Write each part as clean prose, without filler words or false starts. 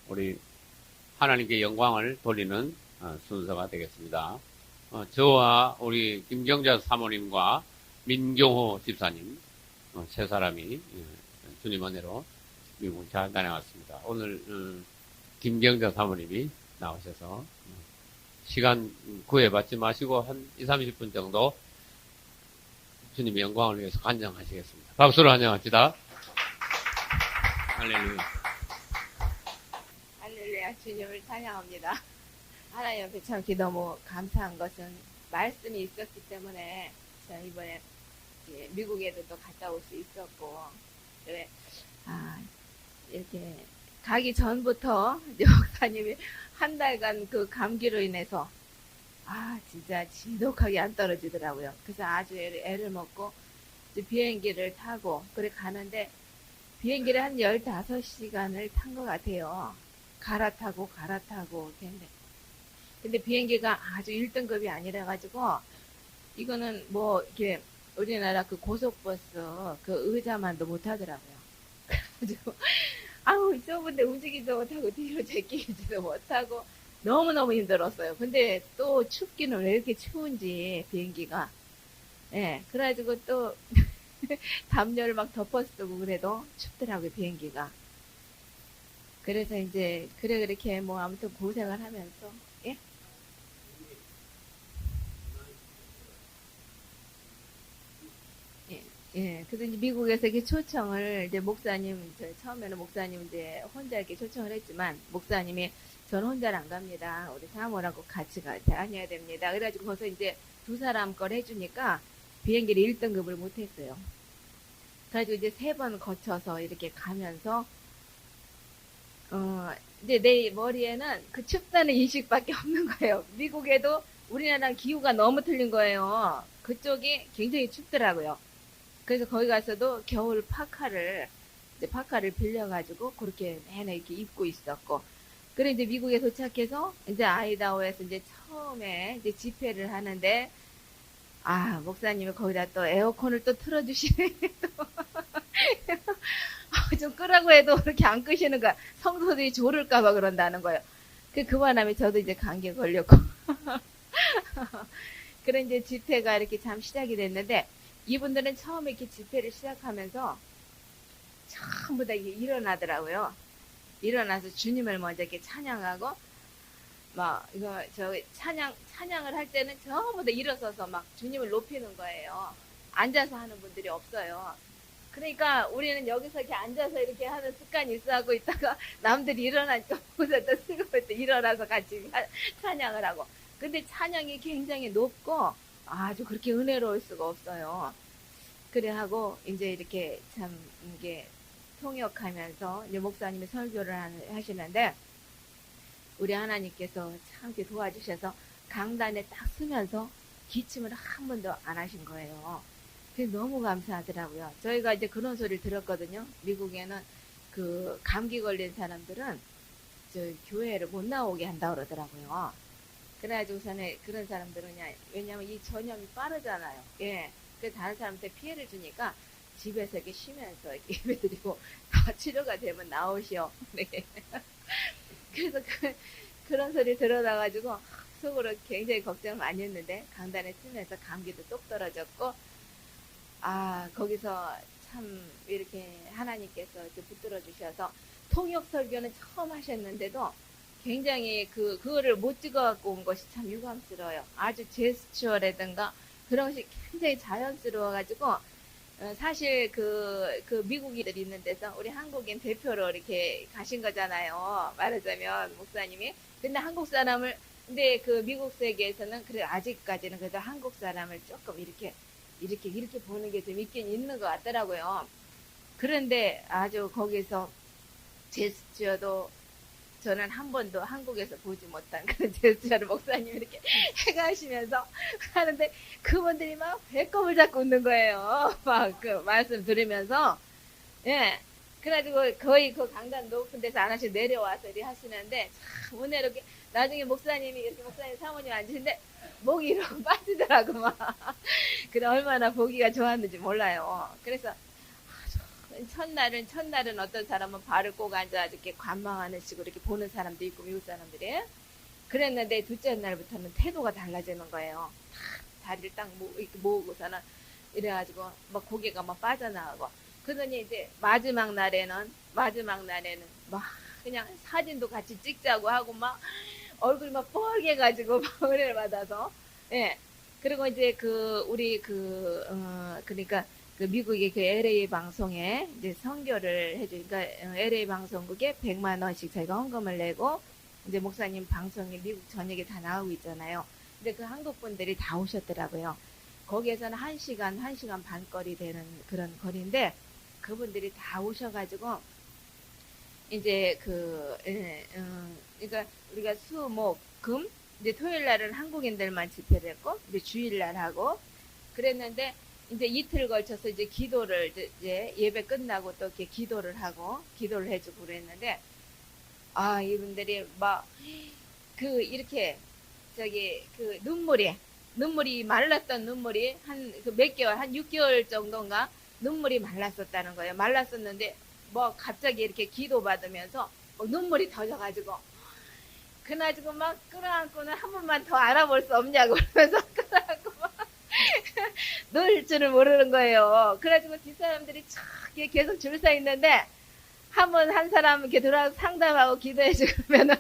우리 하나님께 영광을 돌리는 순서가 되겠습니다. 저와 우리 김경자 사모님과 민경호 집사님 세 사람이 주님 은혜로 미국을 잘 다녀왔습니다. 오늘 김경자 사모님이 나오셔서 시간 구애받지 마시고 한 20, 30분 정도 주님의 영광을 위해서 간증하시겠습니다. 박수로 환영합시다. 할렐루야. 할렐루야, 주님을 찬양합니다. 하나님 앞에 참 너무 감사한 것은 말씀이 있었기 때문에 제가 이번에 미국에도 또 갔다 올 수 있었고, 그래, 이렇게 가기 전부터 목사님이 한 달간 그 감기로 인해서 진짜 지독하게 안 떨어지더라고요. 그래서 아주 애를 먹고 이제 비행기를 타고 그래 가는데 비행기를 한 15시간을 탄 것 같아요. 갈아타고 근데 비행기가 아주 1등급이 아니라 가지고 이거는 뭐 이렇게 우리나라 그 고속버스 그 의자만도 못 하더라고요. 그래가지고 좁은데 움직이지도 못하고 뒤로 제끼지도 못하고 너무너무 힘들었어요. 근데 또 춥기는 왜 이렇게 추운지 비행기가. 예, 그래가지고 또 담요를 막 덮어쓰고 그래도 춥더라고요, 비행기가. 그래서 이제 그렇게 뭐 아무튼 고생을 하면서. 예? 예. 그래서 이제 미국에서 이렇게 초청을 이제 목사님, 처음에는 목사님 이제 혼자 이렇게 초청을 했지만 목사님이 저는 혼자는 안 갑니다. 우리 사모하고 같이 다녀야 됩니다. 그래가지고 거기서 이제 두 사람 걸 해주니까 비행기를 1등급을 못했어요. 그래가지고 이제 3번 거쳐서 이렇게 가면서 이제 내 머리에는 그 춥다는 인식밖에 없는 거예요. 미국에도 우리나라랑 기후가 너무 틀린 거예요. 그쪽이 굉장히 춥더라고요. 그래서 거기 가서도 겨울 파카를 빌려가지고 그렇게 매일 이렇게 입고 있었고. 그래 이제 미국에 도착해서 이제 아이다호에서 이제 처음에 이제 집회를 하는데 목사님이 거기다 또 에어컨을 또 틀어주시네. 좀 끄라고 해도 그렇게 안 끄시는 거야. 성도들이 졸을까봐 그런다는 거예요. 그만하면 저도 이제 감기에 걸렸고. 그래 이제 집회가 이렇게 참 시작이 됐는데 이분들은 처음에 이렇게 집회를 시작하면서 전부 다 이게 일어나더라고요. 일어나서 주님을 먼저 이렇게 찬양하고 찬양을 할 때는 전부 다 일어서서 막 주님을 높이는 거예요. 앉아서 하는 분들이 없어요. 그러니까 우리는 여기서 이렇게 앉아서 이렇게 하는 습관이 있어하고 있다가 남들이 일어나니까 거기서 또 쓰고 일어나서 같이 찬양을 하고. 근데 찬양이 굉장히 높고 아주 그렇게 은혜로울 수가 없어요. 그래 하고 이제 이렇게 참 이게 통역하면서 이제 목사님이 설교를 하시는데 우리 하나님께서 참 이렇게 도와주셔서 강단에 딱 서면서 기침을 한 번도 안 하신 거예요. 그게 너무 감사하더라고요. 저희가 이제 그런 소리를 들었거든요. 미국에는 그 감기 걸린 사람들은 저 교회를 못 나오게 한다 그러더라고요. 그래가지고서는 그런 사람들은 왜냐면 이 전염이 빠르잖아요. 예. 그래서 다른 사람한테 피해를 주니까 집에서 이렇게 쉬면서 이렇게 예배드리고 다 치료가 되면 나오시오. 네. 그래서 그런 소리 들어놔가지고 속으로 굉장히 걱정을 많이 했는데 강단에 쓰면서 감기도 똑 떨어졌고 거기서 참 이렇게 하나님께서 이렇게 붙들어 주셔서 통역 설교는 처음 하셨는데도 굉장히 그거를 못 찍어갖고 온 것이 참 유감스러워요. 아주 제스처라든가 그런 것이 굉장히 자연스러워가지고 사실 그 미국인들이 있는 데서 우리 한국인 대표로 이렇게 가신 거잖아요. 말하자면 목사님이. 근데 그 미국 세계에서는 그래 아직까지는 그래도 한국 사람을 조금 이렇게 보는 게 좀 있긴 있는 것 같더라고요. 그런데 아주 거기서 제스처도 저는 한 번도 한국에서 보지 못한 그런 제스처를 목사님이 이렇게 해가시면서 하는데 그분들이 막 배꼽을 잡고 웃는 거예요. 막 그 말씀 들으면서. 예. 그래가지고 거의 그 강단 높은 데서 안 하시고 내려와서 이렇게 하시는데 참 은혜롭게 나중에 목사님 사모님 앉으신데 목이 이러고 빠지더라고 막. 그래 얼마나 보기가 좋았는지 몰라요. 그래서 첫날은 어떤 사람은 발을 꼭 앉아 이렇게 관망하는 식으로 이렇게 보는 사람도 있고, 미국 사람들이. 그랬는데 둘째 날부터는 태도가 달라지는 거예요. 다리를 딱 이렇게 모으고서는 이래가지고 막 고개가 막 빠져나가고. 그러더니 이제 마지막 날에는 막 그냥 사진도 같이 찍자고 하고 막 얼굴이 막 뻘개가지고 막 은혜를 받아서. 예. 그리고 이제 그러니까 그 미국의 그 LA 방송에 이제 선교를 해주니까 LA 방송국에 100만 원씩 저희가 헌금을 내고 이제 목사님 방송이 미국 전역에 다 나오고 있잖아요. 근데 그 한국 분들이 다 오셨더라고요. 거기에서는 1시간 반 거리 되는 그런 거리인데 그분들이 다 오셔가지고 이제 그러니까 우리가 수, 목, 금 이제 토요일 날은 한국인들만 집회를 했고 이제 주일 날 하고 그랬는데 이제 이틀 걸쳐서 이제 기도를 이제 예배 끝나고 또 이렇게 기도를 해주고 그랬는데 이분들이 막 이렇게 그 눈물이 말랐던 눈물이 한 그 몇 개월 한 6개월 정도인가 눈물이 말랐었다는 거예요. 말랐었는데 뭐 갑자기 이렇게 기도 받으면서 눈물이 터져가지고 그래가지고 막 끌어안고는 한 번만 더 알아볼 수 없냐고 그러면서 끌어안고 막 놀 줄을 모르는 거예요. 그래가지고 뒷사람들이 촥 계속 줄 서 있는데 한 사람 이렇게 들어와서 상담하고 기도해주고 그러면은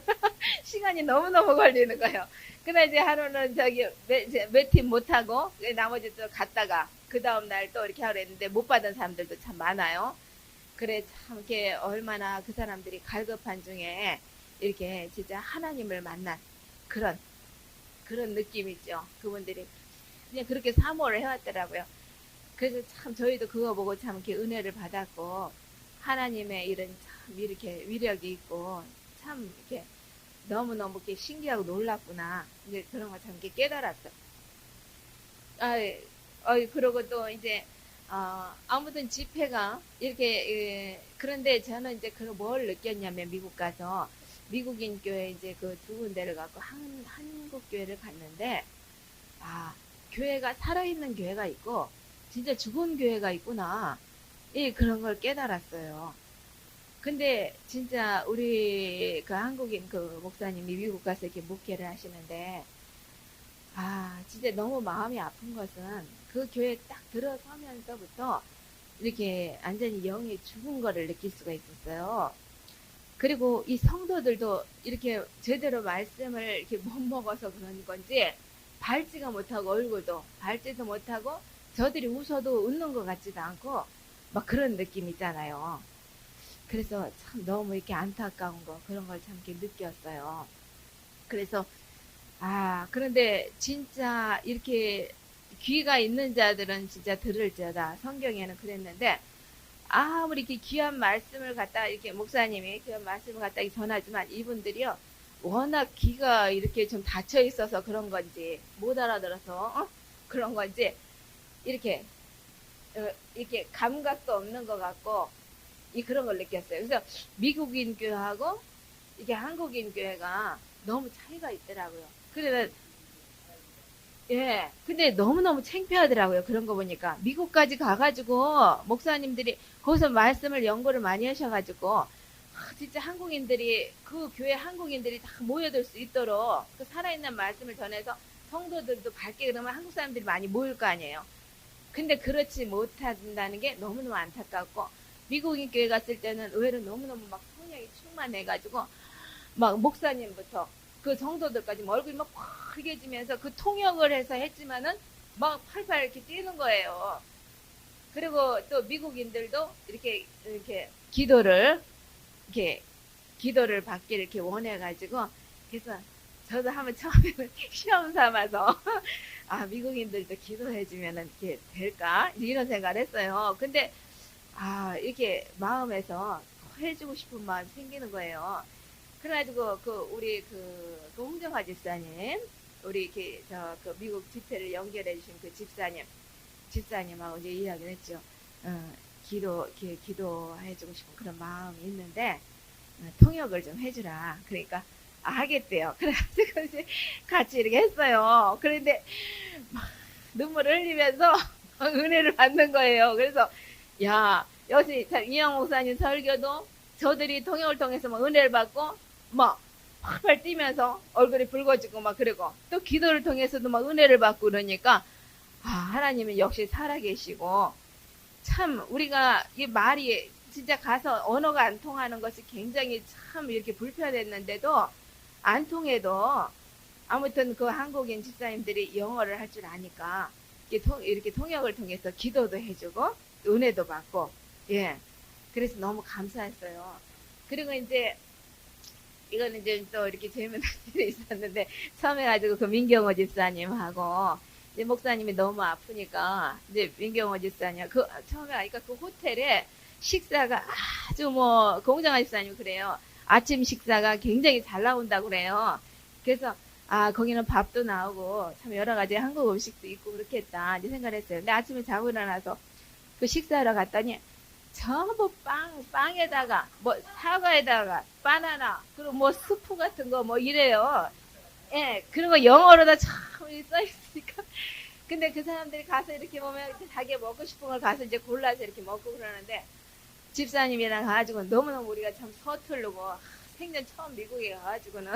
시간이 너무너무 걸리는 거예요. 그날 이제 하루는 몇 팀 못하고 나머지 또 갔다가 그 다음날 또 이렇게 하려 했는데 못 받은 사람들도 참 많아요. 그래 참 이렇게 얼마나 그 사람들이 갈급한 중에 이렇게 진짜 하나님을 만난 그런 느낌이죠. 그분들이 그냥 그렇게 사모를 해왔더라고요. 그래서 참 저희도 그거 보고 참 이렇게 은혜를 받았고 하나님의 일은 참 이렇게 위력이 있고 참 이렇게 너무너무 이렇게 신기하고 놀랍구나. 이제 그런 거 참 이렇게 깨달았어. 그러고 또 이제 아무튼 집회가 이렇게 그런데 저는 이제 뭘 느꼈냐면 미국 가서 미국인 교회 이제 그 두 군데를 갖고 한국 교회를 갔는데 교회가 살아있는 교회가 있고 진짜 죽은 교회가 있구나. 그런 걸 깨달았어요. 근데 진짜 우리 그 한국인 그 목사님이 미국 가서 이렇게 목회를 하시는데 진짜 너무 마음이 아픈 것은 그 교회에 딱 들어서면서부터 이렇게 완전히 영이 죽은 거를 느낄 수가 있었어요. 그리고 이 성도들도 이렇게 제대로 말씀을 이렇게 못 먹어서 그런 건지 밟지가 못하고 얼굴도 밟지도 못하고 저들이 웃어도 웃는 것 같지도 않고 막 그런 느낌 있잖아요. 그래서 참 너무 이렇게 안타까운 거 그런 걸 참 이렇게 느꼈어요. 그래서 그런데 진짜 이렇게 귀가 있는 자들은 진짜 들을지어다. 성경에는 그랬는데 아무리 이렇게 귀한 말씀을 갖다 이렇게 목사님이 귀한 말씀을 갖다 전하지만 이분들이요 워낙 귀가 이렇게 좀 닫혀 있어서 그런 건지 못 알아들어서 그런 건지 이렇게 감각도 없는 것 같고 그런 걸 느꼈어요. 그래서 미국인 교회하고 이게 한국인 교회가 너무 차이가 있더라고요. 그래서 근데 너무너무 창피하더라고요. 그런 거 보니까 미국까지 가가지고 목사님들이 거기서 말씀을 연구를 많이 하셔가지고 진짜 한국인들이 그 교회 한국인들이 다 모여들 수 있도록 그 살아있는 말씀을 전해서 성도들도 밝게 그러면 한국 사람들이 많이 모일 거 아니에요. 근데 그렇지 못한다는 게 너무너무 안타깝고 미국인 교회 갔을 때는 의외로 너무너무 막 성령이 충만해가지고 막 목사님부터 그 성도들까지 얼굴이 막 빨개지면서 그 통역을 해서 했지만은 막 팔팔 이렇게 뛰는 거예요. 그리고 또 미국인들도 이렇게 기도를 받기를 이렇게 원해가지고 그래서 저도 한번 처음에는 시험 삼아서 미국인들도 기도해주면은 이렇게 될까 이런 생각을 했어요. 근데 이렇게 마음에서 해주고 싶은 마음이 생기는 거예요. 그래가지고 우리 홍정화 집사님 우리 그 미국 집회를 연결해 주신 그 집사님하고 이제 이야기를 했죠. 기도해주고 싶은 그런 마음이 있는데 통역을 좀 해주라. 그러니까 하겠대요. 그래가지고 이제 같이 이렇게 했어요. 그런데 막 눈물을 흘리면서 은혜를 받는 거예요. 그래서 역시 참 이영 목사님 설교도 저들이 통역을 통해서 막 은혜를 받고 막 활활 뛰면서 얼굴이 붉어지고 막 그러고 또 기도를 통해서도 막 은혜를 받고 그러니까 아, 하나님은 역시 살아계시고 참 우리가 이 말이 진짜 가서 언어가 안 통하는 것이 굉장히 참 이렇게 불편했는데도 안 통해도 아무튼 그 한국인 집사님들이 영어를 할 줄 아니까 이렇게 통역을 통해서 기도도 해주고 은혜도 받고 예 그래서 너무 감사했어요. 그리고 이제 이거는 이제 또 이렇게 재미난 일이 있었는데 처음에 가지고 그 민경호 집사님하고 이제 목사님이 너무 아프니까 이제 민경호 집사님 그 처음에 가니까 그 호텔에 식사가 아주 뭐 공정한 집사님 그래요. 아침 식사가 굉장히 잘 나온다고 그래요. 그래서 아 거기는 밥도 나오고 참 여러 가지 한국 음식도 있고 그렇겠다 이제 생각을 했어요. 근데 아침에 자고 일어나서 그 식사하러 갔더니 전부 빵에다가, 뭐, 사과에다가, 바나나, 그리고 뭐, 스프 같은 거, 뭐, 이래요. 예, 그리고 영어로 다 참, 써있으니까. 근데 그 사람들이 가서 이렇게 보면, 자기가 먹고 싶은 걸 가서 이제 골라서 이렇게 먹고 그러는데, 집사님이랑 가가지고 너무너무 우리가 참 서툴르고, 생전 처음 미국에 가가지고는,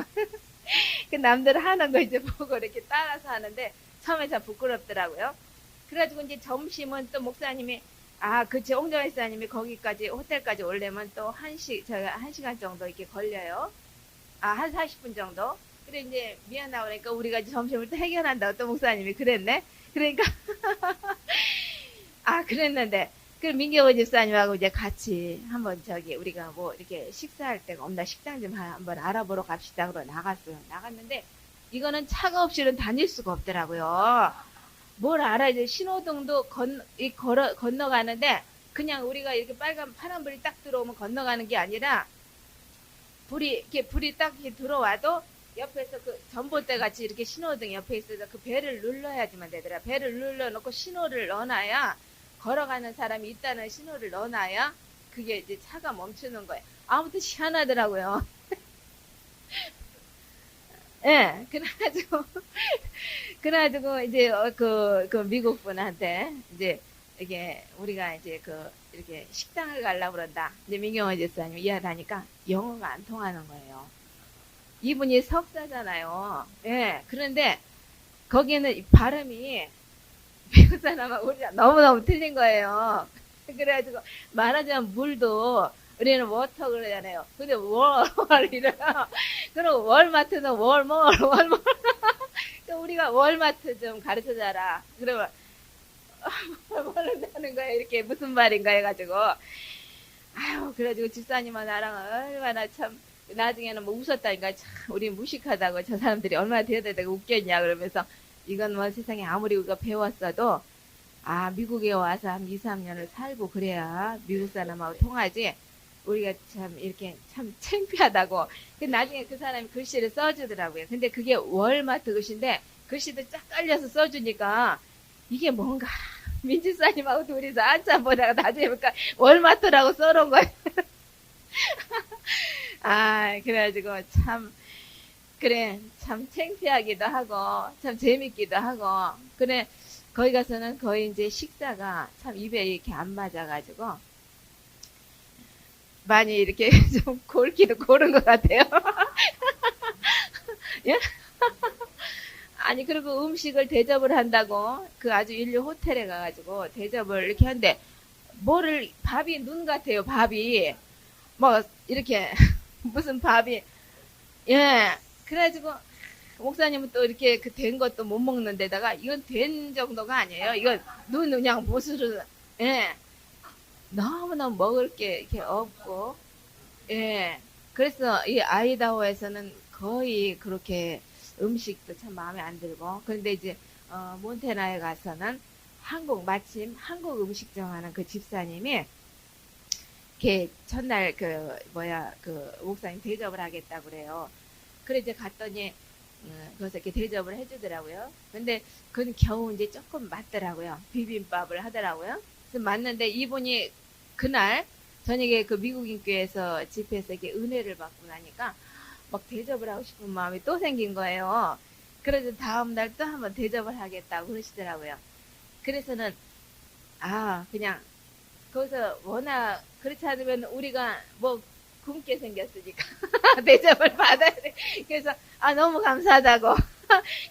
그 남들 하는 거 이제 보고 이렇게 따라서 하는데, 처음에 참 부끄럽더라고요. 그래가지고 이제 점심은 또 목사님이 아, 그치. 옹정 회사님이 거기까지, 호텔까지 오려면 또 저희가 1시간 정도 이렇게 걸려요. 아, 한 40분 정도? 그래, 이제 미안하고 그러니까 우리가 이제 점심을 또 해결한다고 또 목사님이 그랬네? 그러니까, 아, 그랬는데. 그럼 민경호 집사님하고 이제 같이 한번 우리가 뭐 이렇게 식사할 데가 없나 식당 좀 한번 알아보러 갑시다. 그러고 나갔어요. 나갔는데, 이거는 차가 없이는 다닐 수가 없더라고요. 뭘 알아, 이제 신호등도 건너가는데, 그냥 우리가 이렇게 파란불이 딱 들어오면 건너가는 게 아니라, 불이 딱 이렇게 들어와도, 옆에서 그 전봇대 같이 이렇게 신호등 옆에 있어서 그 배를 눌러야지만 되더라. 배를 눌러놓고 신호를 넣어놔야, 걸어가는 사람이 있다는 신호를 넣어놔야, 그게 이제 차가 멈추는 거예요. 아무튼 희한하더라고요. 예, 그래가지고, 이제, 그 미국 분한테, 이제, 이게, 우리가 이제 이렇게 식당을 가려고 그런다. 이제 민경호 집사님 이야기하니까 영어가 안 통하는 거예요. 이분이 석사잖아요. 예, 그런데, 거기는 발음이 미국 사람하고 우리랑 너무너무 틀린 거예요. 그래가지고, 말하자면 물도, 우리는 워터 그러잖아요. 근데 이래요. 그리고 월마트는 월몰. 우리가 월마트 좀 가르쳐줘라. 그러면, 모른다는 거야. 이렇게 무슨 말인가 해가지고. 아유, 그래가지고 집사님과 나랑 얼마나 참, 나중에는 뭐 웃었다니까 참, 우리 무식하다고 저 사람들이 얼마나 대단하다고 웃겼냐. 그러면서, 이건 뭐 세상에 아무리 우리가 배웠어도, 아, 미국에 와서 한 2, 3년을 살고 그래야 미국 사람하고 통하지. 우리가 참 이렇게 참 창피하다고. 나중에 그 사람이 글씨를 써주더라고요. 근데 그게 월마트 글씨인데 글씨도 쫙 깔려서 써주니까 이게 뭔가 민지사님하고 둘이서 한참 보다가 나중에 보니까 월마트라고 써놓은 거예요. 아, 그래가지고 참 그래 참 창피하기도 하고 참 재밌기도 하고 그래 거기 가서는 거의 이제 식사가 참 입에 이렇게 안 맞아가지고 많이 이렇게 좀 골기도 고른 것 같아요. 예? 아니, 그리고 음식을 대접을 한다고, 그 아주 인류 호텔에 가가지고 대접을 이렇게 하는데, 밥이 눈 같아요, 밥이. 뭐, 이렇게, 무슨 밥이, 예. 그래가지고, 목사님은 또 이렇게 된 것도 못 먹는 데다가, 이건 된 정도가 아니에요. 이건 그냥 보스로, 예. 너무너무 먹을 게 이렇게 없고, 예. 그래서 이 아이다호에서는 거의 그렇게 음식도 참 마음에 안 들고, 그런데 이제, 몬테나에 가서는 마침 한국 음식점 하는 그 집사님이, 이렇게 첫날 목사님 대접을 하겠다고 그래요. 그래 이제 갔더니, 거기서 이렇게 대접을 해주더라고요. 근데 그건 겨우 이제 조금 맞더라고요. 비빔밥을 하더라고요. 그래서 맞는데 이분이 그날 저녁에 그 미국인 교회에서 집회에서 이렇게 은혜를 받고 나니까 막 대접을 하고 싶은 마음이 또 생긴 거예요. 그래서 다음날 또 한번 대접을 하겠다고 그러시더라고요. 그래서는 그냥 거기서 워낙 그렇지 않으면 우리가 뭐 굶게 생겼으니까 대접을 받아야 돼. 그래서 아 너무 감사하다고.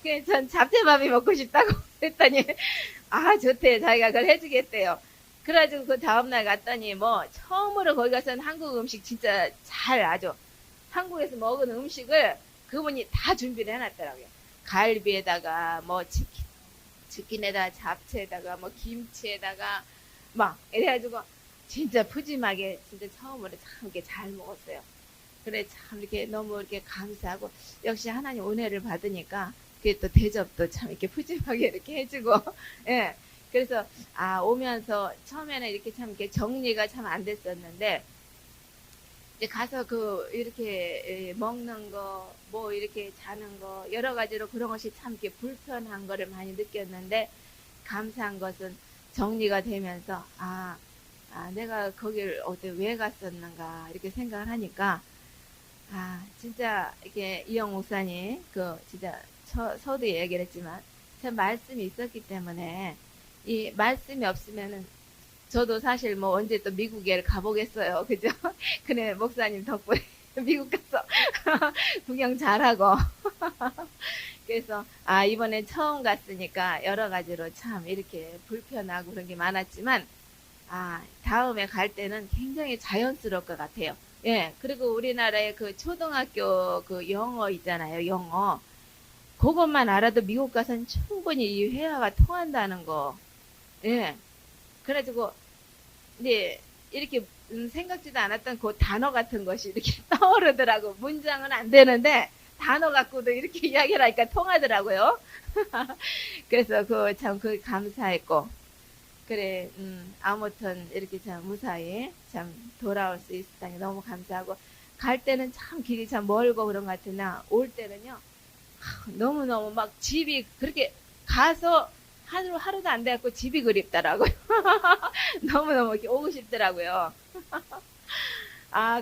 그래서 전 잡채밥이 먹고 싶다고 했더니 아 좋대 자기가 그걸 해주겠대요. 그래가지고 그 다음날 갔더니 뭐 처음으로 거기 가서는 한국 음식 진짜 잘 아주 한국에서 먹은 음식을 그분이 다 준비를 해놨더라고요. 갈비에다가 뭐 치킨에다가 잡채에다가 뭐 김치에다가 막 이래가지고 진짜 푸짐하게 진짜 처음으로 참 이렇게 잘 먹었어요. 그래 참 이렇게 너무 이렇게 감사하고 역시 하나님 은혜를 받으니까 그게 또 대접도 참 이렇게 푸짐하게 이렇게 해주고 예. 그래서 아 오면서 처음에는 이렇게 참 이렇게 정리가 참 안 됐었는데 이제 가서 그 이렇게 먹는 거 뭐 이렇게 자는 거 여러 가지로 그런 것이 참 이렇게 불편한 거를 많이 느꼈는데 감사한 것은 정리가 되면서 내가 거길 어디 왜 갔었는가 이렇게 생각을 하니까 진짜 이렇게 이영 목사님 그 진짜 서도 얘기를 했지만 참 말씀이 있었기 때문에 이 말씀이 없으면은 저도 사실 뭐 언제 또 미국에 가보겠어요. 그죠? 그래, 목사님 덕분에 미국 가서 구경 잘하고. 그래서, 이번에 처음 갔으니까 여러 가지로 참 이렇게 불편하고 그런 게 많았지만, 다음에 갈 때는 굉장히 자연스러울 것 같아요. 예, 그리고 우리나라의 그 초등학교 그 영어 있잖아요. 영어. 그것만 알아도 미국 가서는 충분히 이 회화가 통한다는 거. 예. 그래가지고, 네, 이렇게 생각지도 않았던 그 단어 같은 것이 이렇게 떠오르더라고. 문장은 안 되는데, 단어 갖고도 이렇게 이야기를 하니까 통하더라고요. 그래서 그 감사했고, 그래, 아무튼 이렇게 참 무사히 참 돌아올 수 있었다니 너무 감사하고, 갈 때는 참 길이 참 멀고 그런 것 같으나, 올 때는요, 너무너무 막 집이 그렇게 가서 하루도 안 돼갖고 집이 그립더라고요. 너무너무 이렇게 오고 싶더라고요.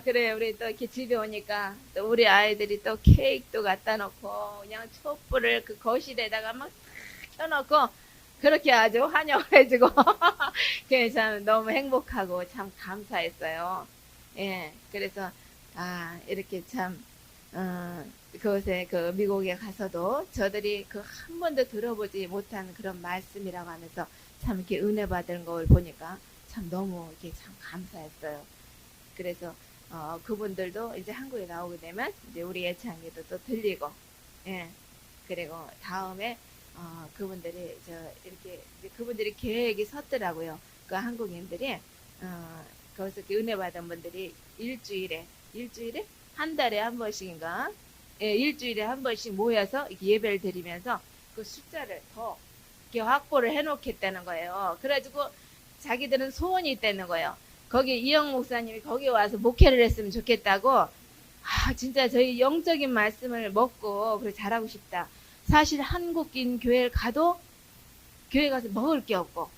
그래. 우리 또 이렇게 집에 오니까 또 우리 아이들이 또 케이크도 갖다 놓고 그냥 촛불을 그 거실에다가 막 켜놓고 그렇게 아주 환영을 해주고 그래서 참 너무 행복하고 참 감사했어요. 예. 그래서 이렇게 참 그곳에 그 미국에 가서도 저들이 그 한 번도 들어보지 못한 그런 말씀이라고 하면서 참 이렇게 은혜 받은 걸 보니까 참 너무 이렇게 참 감사했어요. 그래서 그분들도 이제 한국에 나오게 되면 이제 우리 예창에도 또 들리고 예 그리고 다음에 그분들이 이렇게 그분들이 계획이 섰더라고요. 그 한국인들이 거기서 은혜 받은 분들이 일주일에 한 달에 한 번씩인가 예, 일주일에 한 번씩 모여서 예배를 드리면서 그 숫자를 더 이렇게 확보를 해놓겠다는 거예요. 그래가지고 자기들은 소원이 있다는 거예요. 거기 이영 목사님이 거기 와서 목회를 했으면 좋겠다고. 진짜 저희 영적인 말씀을 먹고 그래 잘하고 싶다. 사실 한국인 교회를 가도 교회 가서 먹을 게 없고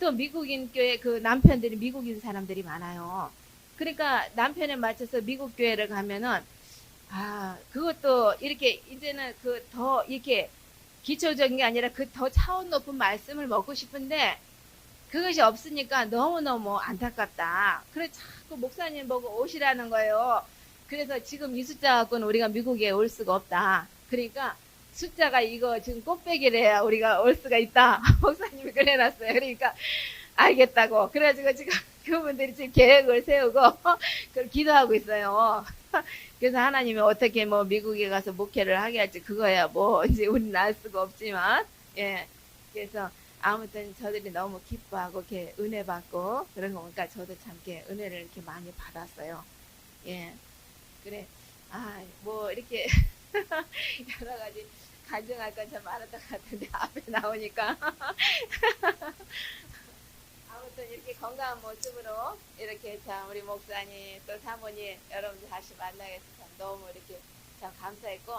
또 미국인 교회 그 남편들이 미국인 사람들이 많아요. 그러니까 남편에 맞춰서 미국 교회를 가면은 그것도 이렇게 이제는 그 더 이렇게 기초적인 게 아니라 그 더 차원 높은 말씀을 먹고 싶은데 그것이 없으니까 너무너무 안타깝다. 그래 자꾸 목사님 보고 오시라는 거예요. 그래서 지금 이 숫자 갖고는 우리가 미국에 올 수가 없다. 그러니까 숫자가 이거 지금 꽃배기를 해야 우리가 올 수가 있다. 목사님이 그래놨어요. 그러니까 알겠다고. 그래가지고 지금 그분들이 지금 계획을 세우고 그걸 기도하고 있어요. 그래서 하나님이 어떻게 뭐 미국에 가서 목회를 하게 할지 그거야 뭐 이제 우리는 알 수가 없지만 예 그래서 아무튼 저들이 너무 기뻐하고 이렇게 은혜 받고 그런 거 보니까 저도 참 이렇게 은혜를 이렇게 많이 받았어요. 예 그래 뭐 이렇게 여러 가지 간증할 건 참 많았던 것 같은데 앞에 나오니까 아무튼 이렇게 건강한 모습으로 이렇게 참 우리 목사님 또 사모님 여러분들 다시 만나게 해서 참 너무 이렇게 참 감사했고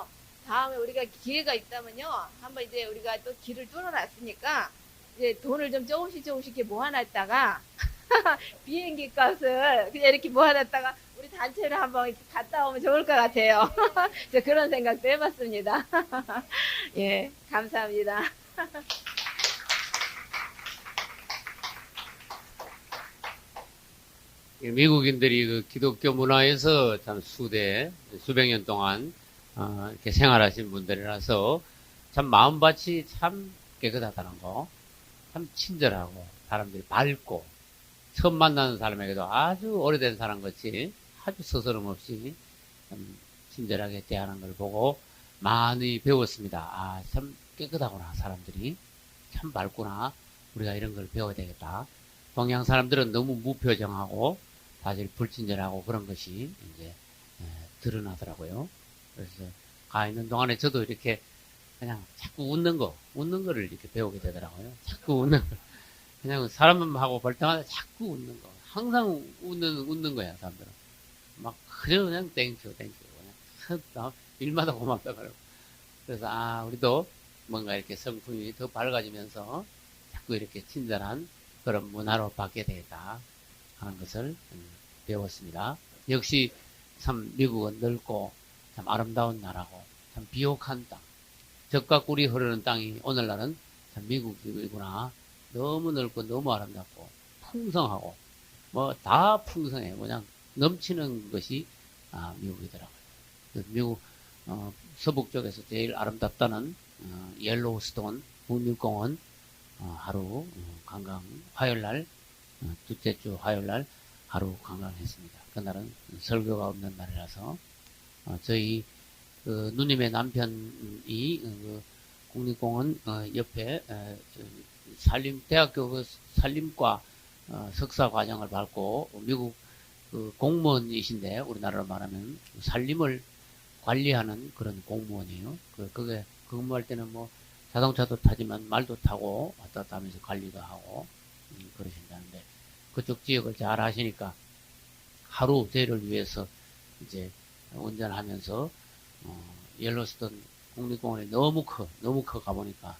다음에 우리가 기회가 있다면요 한번 이제 우리가 또 길을 뚫어놨으니까 이제 돈을 좀 조금씩 이렇게 모아놨다가 비행기 값을 그냥 이렇게 모아놨다가 우리 단체로 한번 갔다 오면 좋을 것 같아요. 저 그런 생각도 해봤습니다. 예, 감사합니다. 미국인들이 그 기독교 문화에서 참 수백 년 동안 이렇게 생활하신 분들이라서 참 마음밭이 참 깨끗하다는 거, 참 친절하고 사람들이 밝고 처음 만나는 사람에게도 아주 오래된 사람 같이 아주 서스럼 없이 참 친절하게 대하는 걸 보고 많이 배웠습니다. 아, 참 깨끗하구나, 사람들이. 참 밝구나. 우리가 이런 걸 배워야 되겠다. 동양 사람들은 너무 무표정하고 사실 불친절하고 그런 것이 이제 드러나더라고요. 그래서 가 있는 동안에 저도 이렇게 그냥 자꾸 웃는 거를 이렇게 배우게 되더라고요. 자꾸 웃는 거. 그냥 사람하고 볼 때마다 자꾸 웃는 거. 항상 웃는 거야, 사람들은. 막, 그냥 땡큐. 그냥, 일마다 고맙다, 그러고. 그래서, 아, 우리도 뭔가 이렇게 성품이 더 밝아지면서 자꾸 이렇게 친절한 그런 문화로 바뀌어야 되겠다 하는 것을 배웠습니다. 역시 참 미국은 넓고 참 아름다운 나라고 참 비옥한 땅, 젖과 꿀이 흐르는 땅이 오늘날은 참 미국이구나. 너무 넓고 너무 아름답고 풍성하고 뭐 다 풍성해. 그냥 넘치는 것이 미국이더라고요. 미국 서북 쪽에서 제일 아름답다는 옐로우스톤 국립공원 하루 관광 화요일날 둘째 주 화요일날 하루 관광했습니다. 그날은 설교가 없는 날이라서 저희 누님의 남편이 국립공원 옆에 대학교 산림과 석사 과정을 밟고 미국 공무원이신데 우리나라로 말하면 산림을 관리하는 그런 공무원이에요. 그게 근무할 때는 뭐 자동차도 타지만 말도 타고 왔다 갔다 하면서 관리도 하고 그러신다는데 그쪽 지역을 잘 아시니까 하루 저희를 위해서 이제 운전하면서 옐로스톤 국립공원이 너무 커 가보니까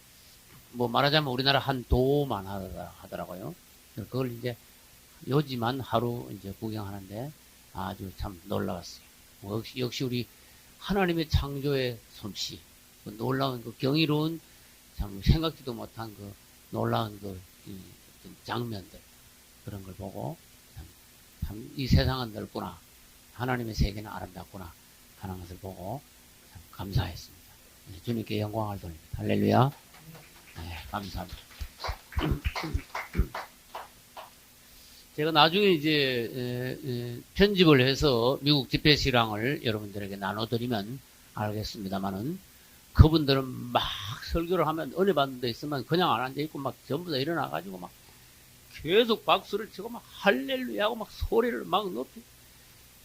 뭐 말하자면 우리나라 한 도만 하더라고요. 그걸 이제 요지만 하루 이제 구경하는데 아주 참 놀라웠어요. 뭐 역시 우리 하나님의 창조의 솜씨, 그 놀라운 그 경이로운 참 생각지도 못한 그 놀라운 그 어떤 장면들 그런 걸 보고 참 이 세상은 넓구나, 하나님의 세계는 아름답구나 하는 것을 보고 참 감사했습니다. 주님께 영광을 돌립니다. 할렐루야. 네, 감사합니다. 제가 나중에 이제 편집을 해서 미국 집회시랑을 여러분들에게 나눠드리면 알겠습니다만은 그분들은 막 설교를 하면 은혜 받는 데 있으면 그냥 안 앉아있고 막 전부 다 일어나가지고 막 계속 박수를 치고 막 할렐루야 하고 막 소리를 막 높이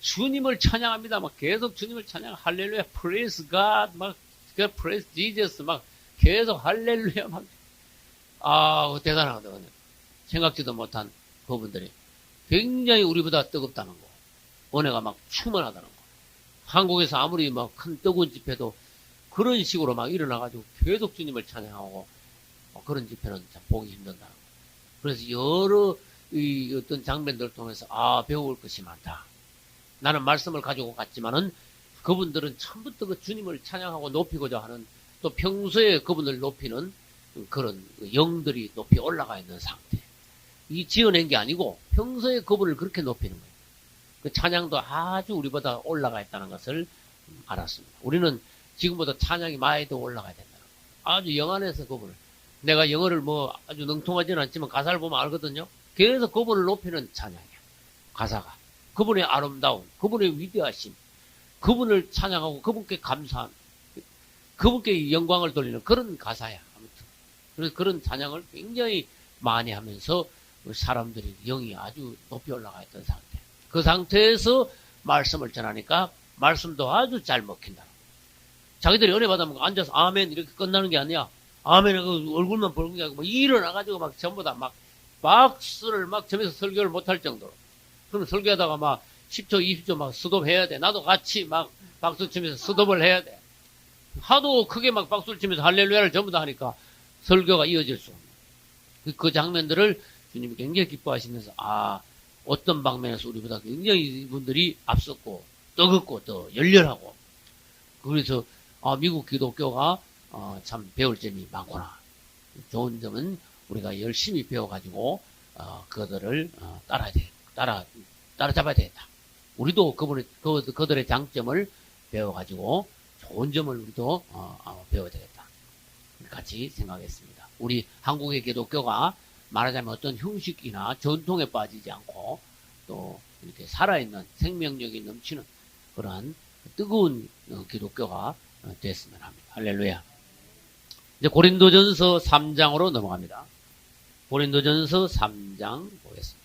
주님을 찬양합니다. 막 계속 주님을 찬양, 할렐루야, praise God, 막 praise Jesus, 막 계속 할렐루야 막 대단하거든요. 생각지도 못한 그분들이 굉장히 우리보다 뜨겁다는 거, 은혜가 막 충만하다는 거. 한국에서 아무리 막 큰 뜨거운 집회도 그런 식으로 막 일어나가지고 계속 주님을 찬양하고 그런 집회는 참 보기 힘든다는 거. 그래서 여러 어떤 장면들을 통해서 배울 것이 많다. 나는 말씀을 가지고 갔지만은 그분들은 처음부터 그 주님을 찬양하고 높이고자 하는, 또 평소에 그분을 높이는 그런 영들이 높이 올라가 있는 상태. 이 지어낸 게 아니고 평소에 그분을 그렇게 높이는 거예요. 그 찬양도 아주 우리보다 올라가 있다는 것을 알았습니다. 우리는 지금보다 찬양이 많이 더 올라가야 된다는 거예요. 아주 영안에서 그분을, 내가 영어를 뭐 아주 능통하지는 않지만 가사를 보면 알거든요. 계속 그분을 높이는 찬양이야. 가사가 그분의 아름다움, 그분의 위대하심, 그분을 찬양하고 그분께 감사함, 그분께 영광을 돌리는 그런 가사야. 아무튼 그래서 그런 찬양을 굉장히 많이 하면서 사람들이 영이 아주 높이 올라가 있던 상태. 그 상태에서 말씀을 전하니까 말씀도 아주 잘 먹힌다. 자기들이 은혜 받으면 앉아서 아멘 이렇게 끝나는 게 아니야. 아멘 하고 얼굴만 벌겋게 하고 막 일어나가지고 막 전부 다 막 박수를 막 점에서 설교를 못할 정도로. 그럼 설교하다가 막 10초, 20초 막 스톱해야 돼. 나도 같이 막 박수 치면서 스톱을 해야 돼. 하도 크게 막 박수를 치면서 할렐루야를 전부 다 하니까 설교가 이어질 수 없는. 그 장면들을 주님이 굉장히 기뻐하시면서 어떤 방면에서 우리보다 굉장히 이분들이 앞섰고 뜨겁고 더 열렬하고, 그래서 미국 기독교가 참 배울 점이 많구나. 좋은 점은 우리가 열심히 배워가지고 그들을 따라야 따라잡아야 되겠다. 우리도 그들의 장점을 배워가지고 좋은 점을 우리도 배워야 되겠다. 같이 생각했습니다. 우리 한국의 기독교가 말하자면 어떤 형식이나 전통에 빠지지 않고 또 이렇게 살아있는 생명력이 넘치는 그러한 뜨거운 기독교가 됐으면 합니다. 할렐루야. 이제 고린도전서 3장으로 넘어갑니다. 고린도전서 3장 보겠습니다.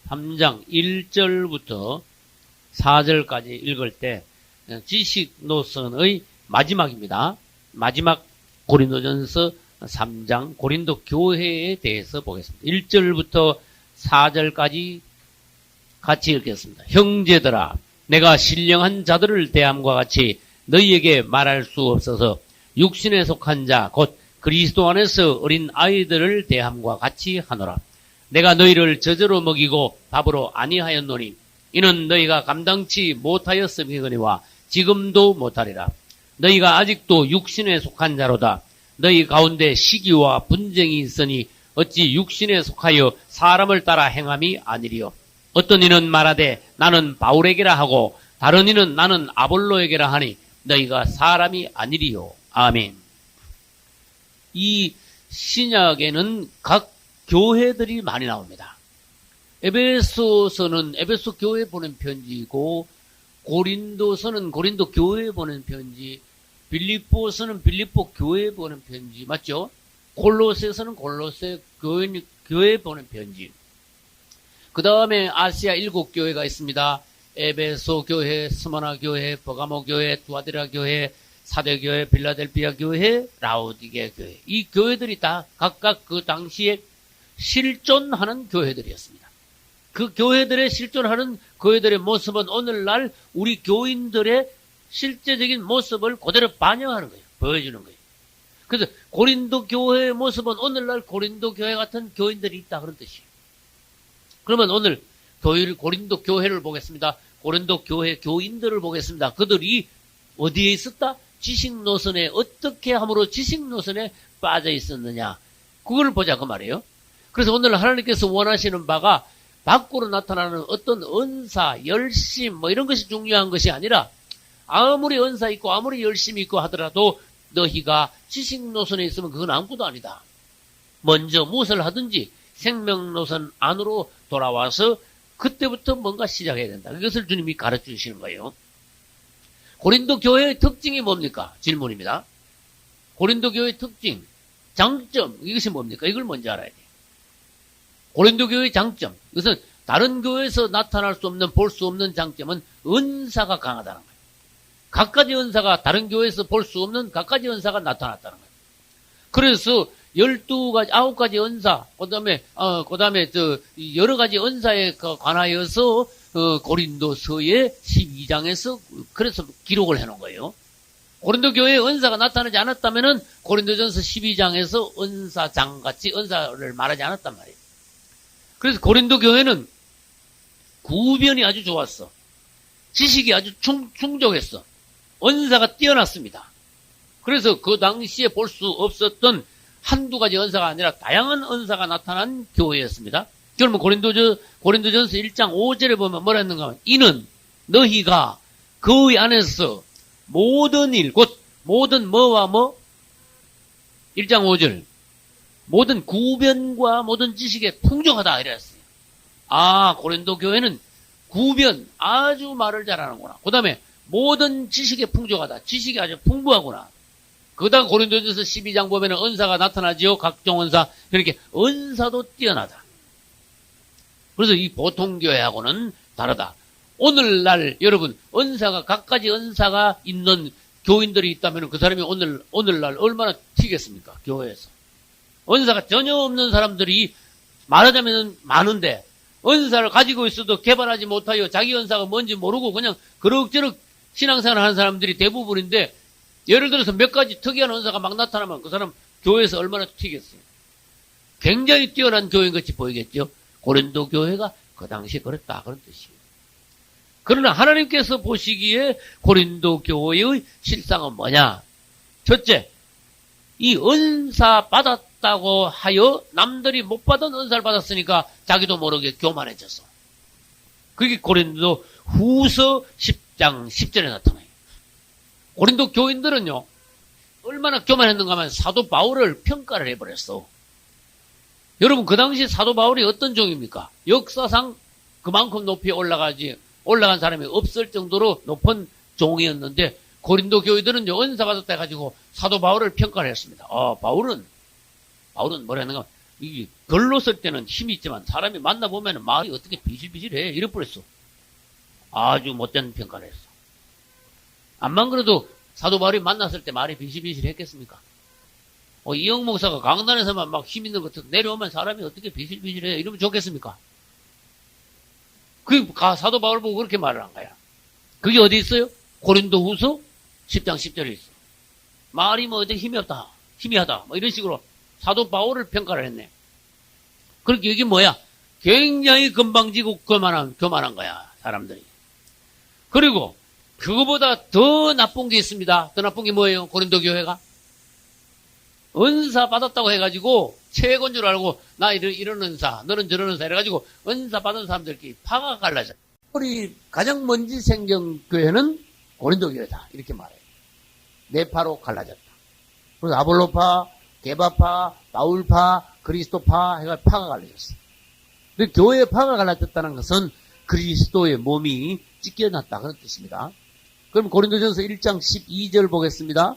3장 1절부터 4절까지 읽을 때 지식 노선의 마지막입니다. 마지막 고린도전서 3장 고린도 교회에 대해서 보겠습니다. 1절부터 4절까지 같이 읽겠습니다. 형제들아, 내가 신령한 자들을 대함과 같이 너희에게 말할 수 없어서 육신에 속한 자, 곧 그리스도 안에서 어린 아이들을 대함과 같이 하노라. 내가 너희를 저저로 먹이고 밥으로 아니하였노니 이는 너희가 감당치 못하였음이거니와 지금도 못하리라. 너희가 아직도 육신에 속한 자로다. 너희 가운데 시기와 분쟁이 있으니 어찌 육신에 속하여 사람을 따라 행함이 아니리요. 어떤 이는 말하되 나는 바울에게라 하고 다른 이는 나는 아볼로에게라 하니 너희가 사람이 아니리요. 아멘. 이 신약에는 각 교회들이 많이 나옵니다. 에베소서는 에베소 교회 보낸 편지이고, 고린도서는 고린도 교회 보낸 편지, 빌립보서는 빌립보 교회 보낸 편지, 맞죠? 골로새서는 골로새 교회 보낸 편지. 그 다음에 아시아 7교회가 있습니다. 에베소 교회, 스마나 교회, 버가모 교회, 두아디라 교회, 사대 교회, 빌라델피아 교회, 라오디게 교회. 이 교회들이 다 각각 그 당시에 실존하는 교회들이었습니다. 그 교회들의 실존하는 교회들의 모습은 오늘날 우리 교인들의 실제적인 모습을 그대로 반영하는 거예요. 보여주는 거예요. 그래서 고린도 교회의 모습은 오늘날 고린도 교회 같은 교인들이 있다, 그런 뜻이에요. 그러면 오늘 고린도 교회를 보겠습니다. 고린도 교회 교인들을 보겠습니다. 그들이 어디에 있었다? 지식 노선에 어떻게 함으로 지식 노선에 빠져 있었느냐, 그걸 보자 그 말이에요. 그래서 오늘 하나님께서 원하시는 바가 밖으로 나타나는 어떤 은사, 열심 뭐 이런 것이 중요한 것이 아니라, 아무리 은사 있고 아무리 열심히 있고 하더라도 너희가 지식 노선에 있으면 그건 아무것도 아니다. 먼저 무엇을 하든지 생명 노선 안으로 돌아와서 그때부터 뭔가 시작해야 된다. 이것을 주님이 가르쳐 주시는 거예요. 고린도 교회의 특징이 뭡니까? 질문입니다. 고린도 교회의 특징, 장점, 이것이 뭡니까? 이걸 먼저 알아야 돼요. 고린도 교회의 장점, 이것은 다른 교회에서 나타날 수 없는, 볼 수 없는 장점은 은사가 강하다는 거예요. 각가지 은사가 다른 교회에서 볼 수 없는 각가지 은사가 나타났다는 거예요. 그래서 12가지, 9가지 은사, 그 다음에 여러 가지 은사에 관하여서 고린도서의 12장에서 그래서 기록을 해놓은 거예요. 고린도 교회에 은사가 나타나지 않았다면은 고린도전서 12장에서 은사장같이 은사를 말하지 않았단 말이에요. 그래서 고린도 교회는 구변이 아주 좋았어. 지식이 아주 충족했어. 은사가 뛰어났습니다. 그래서 그 당시에 볼 수 없었던 한두 가지 은사가 아니라 다양한 은사가 나타난 교회였습니다. 그러면 고린도전서 1장 5절에 보면 뭐라 했는가 하면, 이는 너희가 그 안에서 모든 일, 곧 모든 뭐와 뭐? 1장 5절. 모든 구변과 모든 지식에 풍족하다 이랬어요. 아, 고린도 교회는 구변 아주 말을 잘하는구나. 그 다음에 모든 지식에 풍족하다. 지식이 아주 풍부하구나. 그다음 고린도전서 12장 보면 은사가 나타나지요. 각종 은사. 그렇게 은사도 뛰어나다. 그래서 이 보통 교회하고는 다르다. 오늘날 여러분 은사가 각가지 은사가 있는 교인들이 있다면 그 사람이 오늘날 얼마나 튀겠습니까? 교회에서. 은사가 전혀 없는 사람들이 말하자면 많은데, 은사를 가지고 있어도 개발하지 못하여 자기 은사가 뭔지 모르고 그냥 그럭저럭 신앙생활 하는 사람들이 대부분인데, 예를 들어서 몇 가지 특이한 은사가 막 나타나면 그 사람 교회에서 얼마나 튀겠어요. 굉장히 뛰어난 교회인 것이 보이겠죠. 고린도 교회가 그 당시에 그랬다, 그런 뜻이에요. 그러나 하나님께서 보시기에 고린도 교회의 실상은 뭐냐? 첫째, 이 은사 받았다고 하여 남들이 못 받은 은사를 받았으니까 자기도 모르게 교만해졌어. 그게 고린도 후서 10장 10절에 나타나요. 고린도 교인들은요, 얼마나 교만했는가 하면 사도 바울을 평가를 해버렸어. 여러분, 그 당시 사도 바울이 어떤 종입니까? 역사상 그만큼 높이 올라간 사람이 없을 정도로 높은 종이었는데, 고린도 교회들은요, 은사 받았다 해가지고 사도 바울을 평가를 했습니다. 바울은 뭐라는가, 이 글로 쓸 때는 힘이 있지만 사람이 만나보면 말이 어떻게 비실비실해. 이래버렸어. 아주 못된 평가를 했어. 암만 그래도 사도 바울이 만났을 때 말이 비실비실 했겠습니까? 이영 목사가 강단에서만 막 힘 있는 것 같아서 내려오면 사람이 어떻게 비실비실해. 이러면 좋겠습니까? 사도 바울 보고 그렇게 말을 한 거야. 그게 어디 있어요? 고린도 후서 10장 10절에 있어. 말이 뭐 어떻게 힘이 없다. 희미하다. 뭐 이런 식으로 사도 바울을 평가를 했네. 그렇게 이게 뭐야? 굉장히 건방지고 교만한 거야. 사람들이. 그리고 그거보다 더 나쁜 게 있습니다. 더 나쁜 게 뭐예요? 고린도 교회가? 은사 받았다고 해가지고 최고인 줄 알고 나 이런 은사, 너는 저런 은사 이래가지고 은사 받은 사람들끼리 파가 갈라져. 우리 가장 먼저 생긴 교회는 고린도 교회다. 이렇게 말해요. 네 파로 갈라졌다. 그래서 아볼로파, 게바파, 바울파, 그리스도파 해가 파가 갈라졌어요. 근데 교회의 파가 갈라졌다는 것은 그리스도의 몸이 찢겨났다 그런 뜻입니다. 그럼 고린도전서 1장 12절 보겠습니다.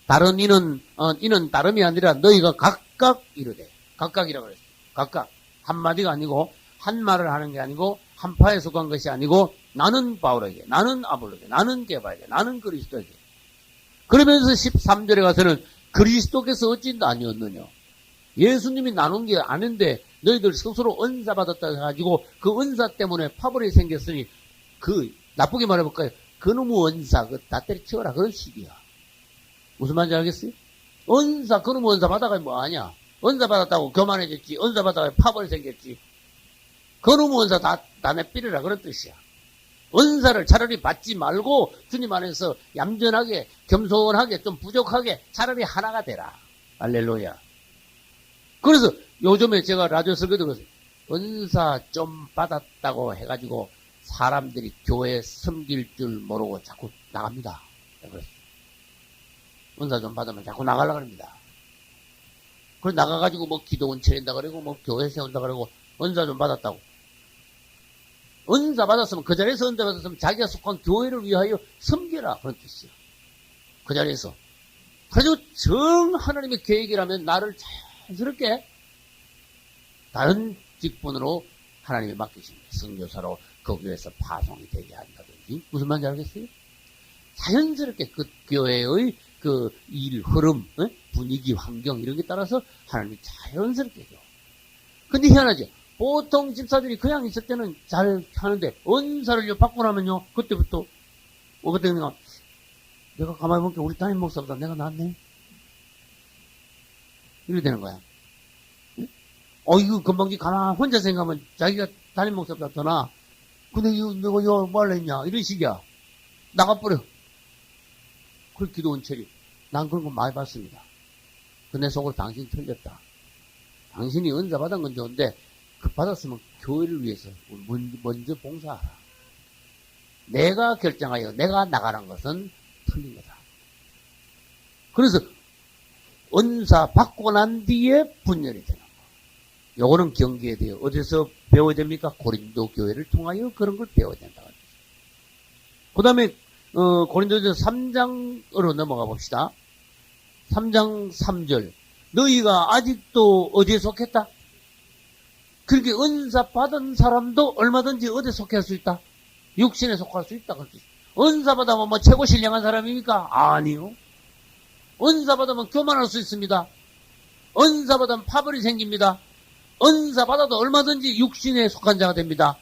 다른 이는 다름이 아니라 너희가 각각 이르되, 각각이라고 그랬어요. 각각. 한마디가 아니고, 한 말을 하는 게 아니고, 한 파에 속한 것이 아니고, 나는 바울에게, 나는 아볼로에게, 나는 게바에게, 나는 그리스도에게. 그러면서 13절에 가서는 그리스도께서 어찌 나뉘었느냐. 예수님이 나눈 게 아닌데, 너희들 스스로 은사 받았다 해가지고, 그 은사 때문에 파벌이 생겼으니, 나쁘게 말해볼까요? 그놈의 은사, 다 때려치워라. 그런 식이야. 무슨 말인지 알겠어요? 그놈의 은사 받아가 뭐 아냐? 은사 받았다고 교만해졌지. 은사 받아가 파벌이 생겼지. 그놈의 은사 다 내삐르라. 그런 뜻이야. 은사를 차라리 받지 말고 주님 안에서 얌전하게, 겸손하게, 좀 부족하게 차라리 하나가 되라. 할렐루야. 그래서 요즘에 제가 라디오 설교도 그랬어요. 은사 좀 받았다고 해가지고 사람들이 교회 섬길 줄 모르고 자꾸 나갑니다. 그랬어요. 은사 좀 받으면 자꾸 나가려고 합니다. 그래서 나가가지고 뭐 기도원 차린다 그러고 뭐 교회 세운다 그러고 은사 좀 받았다고. 은사 받았으면 그 자리에서 은사 받았으면 자기가 속한 교회를 위하여 섬겨라. 그런 뜻이야. 그 자리에서. 그래서 정 하나님의 계획이라면 나를 자연스럽게 다른 직분으로 하나님이 맡기십니다. 선교사로 그 교회에서 파송이 되게 한다든지. 무슨 말인지 알겠어요? 자연스럽게 그 교회의 그 일, 흐름, 분위기, 환경 이런 게 따라서 하나님이 자연스럽게 해줘. 근데 희한하죠. 보통 집사들이 그냥 있을 때는 잘 하는데 은사를 받고 나면요. 그때부터 그때 내가 가만히 보니까 우리 담임 목사보다 내가 낫네. 이렇게 되는 거야. 이거 금방지 가만히 혼자 생각하면 자기가 담임 목사보다 더 나아. 근데 내가 뭐 할래 했냐. 이런 식이야. 나가버려. 그 기도원 처리. 난 그런 거 많이 봤습니다. 근데 속으로 당신 틀렸다. 당신이 은사 받은 건 좋은데 그 받았으면 교회를 위해서 먼저 봉사하라. 내가 결정하여 내가 나가는 것은 틀린 거다. 그래서 은사 받고 난 뒤에 분열이 되는 거. 요거는 경계해야 돼요. 어디서 배워야 됩니까? 고린도 교회를 통하여 그런 걸 배워야 된다고 합니다. 그 다음에 고린도전서 3장으로 넘어가 봅시다. 3장 3절. 너희가 아직도 어디에 속했다? 그렇게 은사 받은 사람도 얼마든지 어디에 속할 수 있다? 육신에 속할 수 있다. 은사 받으면 뭐 최고 신령한 사람입니까? 아니요. 은사 받으면 교만할 수 있습니다. 은사 받으면 파벌이 생깁니다. 은사 받아도 얼마든지 육신에 속한 자가 됩니다.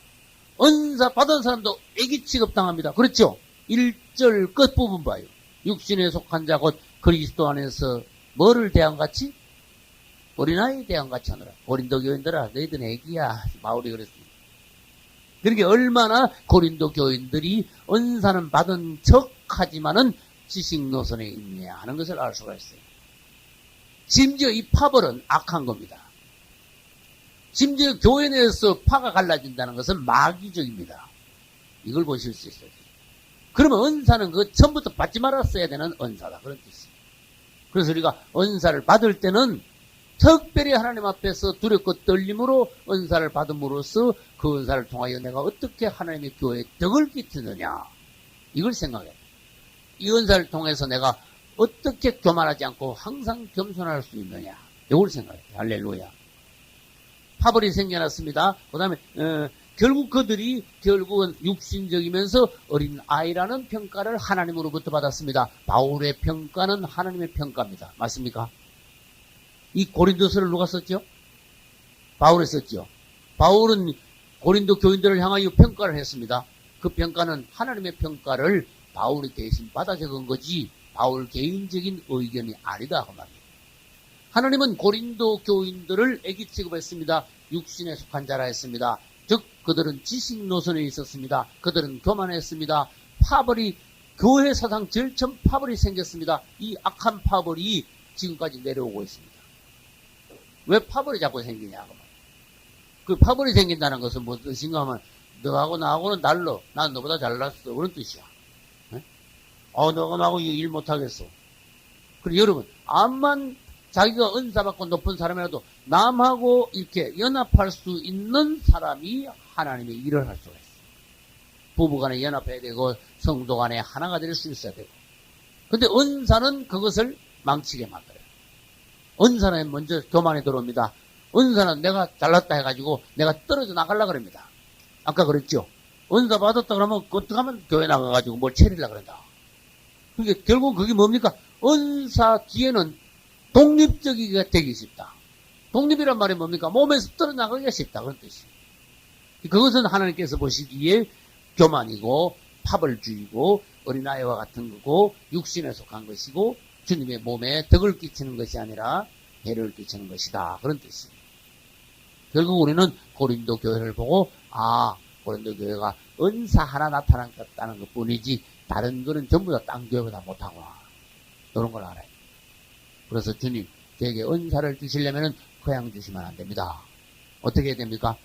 은사 받은 사람도 애기 취급당합니다. 그렇죠? 1절 끝부분 봐요. 육신에 속한 자 곧 그리스도 안에서 뭐를 대한같이? 어린아이 대한같이 하느라. 고린도 교인들아 너희들은 애기야. 바울이 그랬습니다. 그러니까 얼마나 고린도 교인들이 은사는 받은 척하지만은 지식 노선에 있냐 하는 것을 알 수가 있어요. 심지어 이 파벌은 악한 겁니다. 심지어 교회 내에서 파가 갈라진다는 것은 마귀적입니다. 이걸 보실 수 있어요. 그러면 은사는 그 처음부터 받지 말았어야 되는 은사다. 그런 뜻이에요. 그래서 우리가 은사를 받을 때는 특별히 하나님 앞에서 두렵고 떨림으로 은사를 받음으로써 그 은사를 통하여 내가 어떻게 하나님의 교회에 덕을 끼치느냐. 이걸 생각해요. 이 은사를 통해서 내가 어떻게 교만하지 않고 항상 겸손할 수 있느냐. 이걸 생각해요. 할렐루야. 파벌이 생겨났습니다. 그 다음에 결국 그들이 결국은 육신적이면서 어린 아이라는 평가를 하나님으로부터 받았습니다. 바울의 평가는 하나님의 평가입니다. 맞습니까? 이 고린도서를 누가 썼죠? 바울이 썼죠. 바울은 고린도 교인들을 향하여 평가를 했습니다. 그 평가는 하나님의 평가를 바울이 대신 받아 적은 거지 바울 개인적인 의견이 아니다 그 말이에요. 하나님은 고린도 교인들을 애기 취급했습니다. 육신에 속한 자라 했습니다. 즉 그들은 지식 노선에 있었습니다. 그들은 교만했습니다. 파벌이 교회 사상 제일 처음 파벌이 생겼습니다. 이 악한 파벌이 지금까지 내려오고 있습니다. 왜 파벌이 자꾸 생기냐고. 그 파벌이 생긴다는 것은 무슨 뜻인가 하면 너하고 나하고는 달러. 난 너보다 잘났어. 그런 뜻이야. 네? 너하고 나하고 일 못하겠어. 그리고 여러분 암만 자기가 은사받고 높은 사람이라도 남하고 이렇게 연합할 수 있는 사람이 하나님의 일을 할 수가 있어요. 부부간에 연합해야 되고 성도간에 하나가 될 수 있어야 되고. 근데 은사는 그것을 망치게 만들어요. 은사는 먼저 교만에 들어옵니다. 은사는 내가 잘났다 해가지고 내가 떨어져 나가려고 그럽니다. 아까 그랬죠. 은사 받았다 그러면 어떡하면 교회 나가가지고 뭘 차리려고 그런다. 그러니까 결국 그게 뭡니까? 은사 뒤에는 독립적이게 되기 쉽다. 독립이란 말이 뭡니까? 몸에서 떨어나가기가 쉽다. 그런 뜻이에요. 그것은 하나님께서 보시기에 교만이고 파벌주의고 어린아이와 같은 거고 육신에 속한 것이고 주님의 몸에 덕을 끼치는 것이 아니라 해를 끼치는 것이다. 그런 뜻이에요. 결국 우리는 고린도 교회를 보고 고린도 교회가 은사 하나 나타났다는 것 뿐이지 다른 거는 전부 다 딴 교회보다 못하구나. 이런 걸 알아요. 그래서 주님, 저에게 은사를 주시려면 그냥 주시면 안 됩니다. 어떻게 해야 됩니까?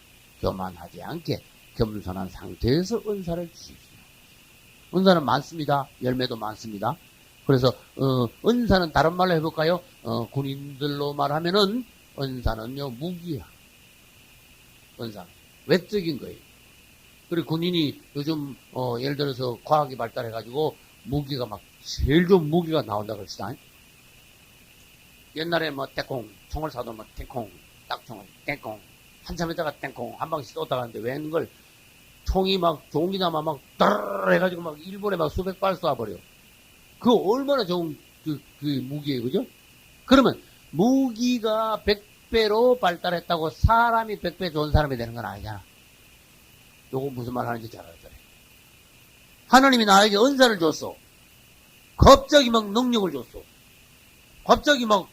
교만하지 않게 겸손한 상태에서 은사를 주십시오. 은사는 많습니다. 열매도 많습니다. 그래서 은사는 다른 말로 해볼까요? 군인들로 말하면은 은사는요 무기야. 은사는 외적인 거예요. 그리고 군인이 요즘 예를 들어서 과학이 발달해가지고 무기가 막 제일 좋은 무기가 나온다 그럽시다. 옛날에 뭐 땡콩 총을 사도 뭐 땡콩 딱총을 땡콩 한참 있다가 땡콩 한 방씩 쏘다 가는데 웬걸 총이 막 종기나마 막 따르르 해가지고 막 일본에 막 수백 발 쏴버려. 그거 얼마나 좋은 그 무기예요, 그죠? 그러면 무기가 100배로 발달했다고 사람이 100배 좋은 사람이 되는 건 아니잖아. 요거 무슨 말 하는지 잘 알아요. 하나님이 나에게 은사를 줬어. 갑자기 막 능력을 줬어. 갑자기 막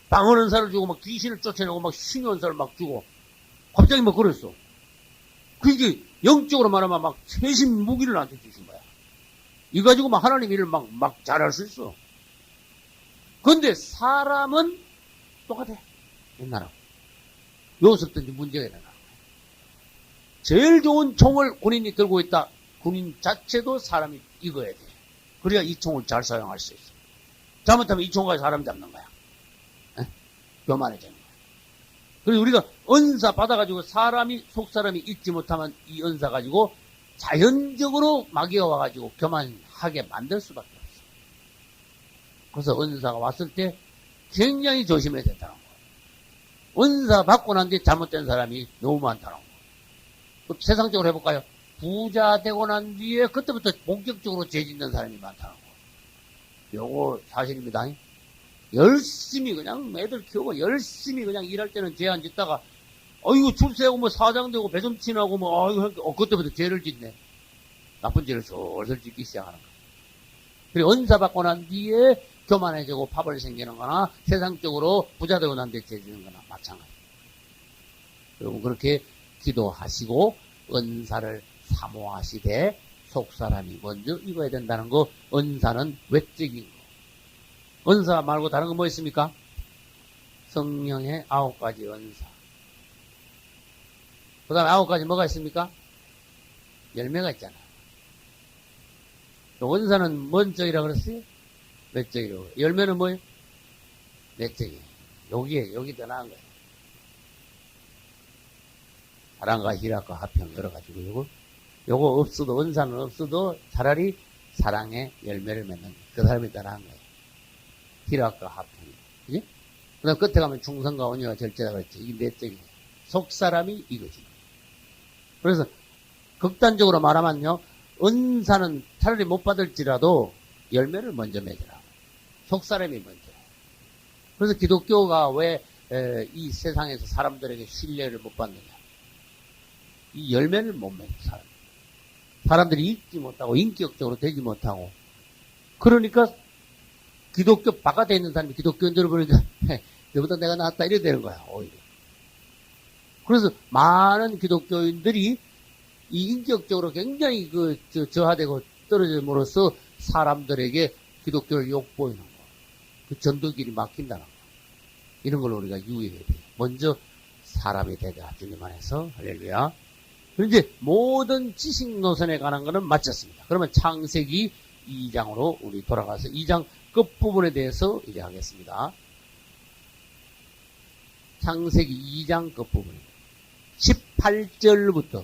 방언 은사를 주고 막 귀신을 쫓아내고 막 신의 은사를 막 주고 갑자기 막 그랬어. 그게 영적으로 말하면 막 최신 무기를 나한테 주신 거야. 이 가지고 막 하나님 일을 막 잘할 수 있어. 근데 사람은 똑같아. 옛날하고. 여기서부터 이제 문제가 일어나. 제일 좋은 총을 군인이 들고 있다. 군인 자체도 사람이 익어야 돼. 그래야 이 총을 잘 사용할 수 있어. 잘못하면 이 총과 사람 잡는 거야. 교만해지는 거야. 그래서 우리가 은사 받아가지고 속 사람이 잊지 못하면 이 은사 가지고 자연적으로 마귀가 와가지고 교만하게 만들 수밖에 없어. 그래서 은사가 왔을 때 굉장히 조심해야 된다는 거야. 은사 받고 난 뒤에 잘못된 사람이 너무 많다는 거야. 세상적으로 해볼까요? 부자 되고 난 뒤에 그때부터 본격적으로 죄 짓는 사람이 많다는 거야. 요거 사실입니다. 열심히 그냥 애들 키우고 열심히 그냥 일할 때는 죄 안 짓다가 이거 출세하고 뭐 사장되고 배송친하고 뭐 그때부터 죄를 짓네. 나쁜 죄를 솔솔 짓기 시작하는 거야. 그리고 은사 받고 난 뒤에 교만해지고 파벌이 생기는 거나 세상적으로 부자 되고 난 뒤에 죄 짓는 거나 마찬가지. 여러분 그렇게 기도하시고 은사를 사모하시되 속사람이 먼저 익어야 된다는 거. 은사는 외적인 거. 은사 말고 다른 거 뭐 있습니까? 성령의 9가지 은사. 그 다음에 9가지 뭐가 있습니까? 열매가 있잖아. 원사는 뭔 쪽이라고 그랬어요? 몇 쪽이라고. 열매는 뭐예요? 몇 쪽이. 여기 더 나은 거예요. 사랑과 희락과 화평 열어가지고 요거 없어도, 원사는 없어도 차라리 사랑의 열매를 맺는 그 사람이 더 나은 거예요. 희락과 화평이. 그지? 그 다음 끝에 가면 충성과 온유와 절제다 그랬지. 이게 몇 쪽이에요? 속 사람이 이거지. 그래서 극단적으로 말하면요, 은사는 차라리 못 받을지라도 열매를 먼저 맺으라. 속 사람이 먼저. 그래서 기독교가 왜 이 세상에서 사람들에게 신뢰를 못 받느냐? 이 열매를 못 맺는 사람. 사람들이 읽지 못하고 인격적으로 되지 못하고. 그러니까 기독교 바깥에 있는 사람이 기독교인들을 보니까 너보다 내가 낫다 이래 되는 거야, 오히려. 그래서 많은 기독교인들이 이 인격적으로 굉장히 저하되고 떨어짐으로써 사람들에게 기독교를 욕보이는 거. 그 전도길이 막힌다는 거. 이런 걸 우리가 유의해야 돼요. 먼저 사람이 되자, 주님 안에서. 할렐루야. 그런데 모든 지식 노선에 관한 거는 마쳤습니다. 그러면 창세기 2장으로 우리 돌아가서 2장 끝부분에 대해서 이제 하겠습니다. 창세기 2장 끝부분입니다. 18절부터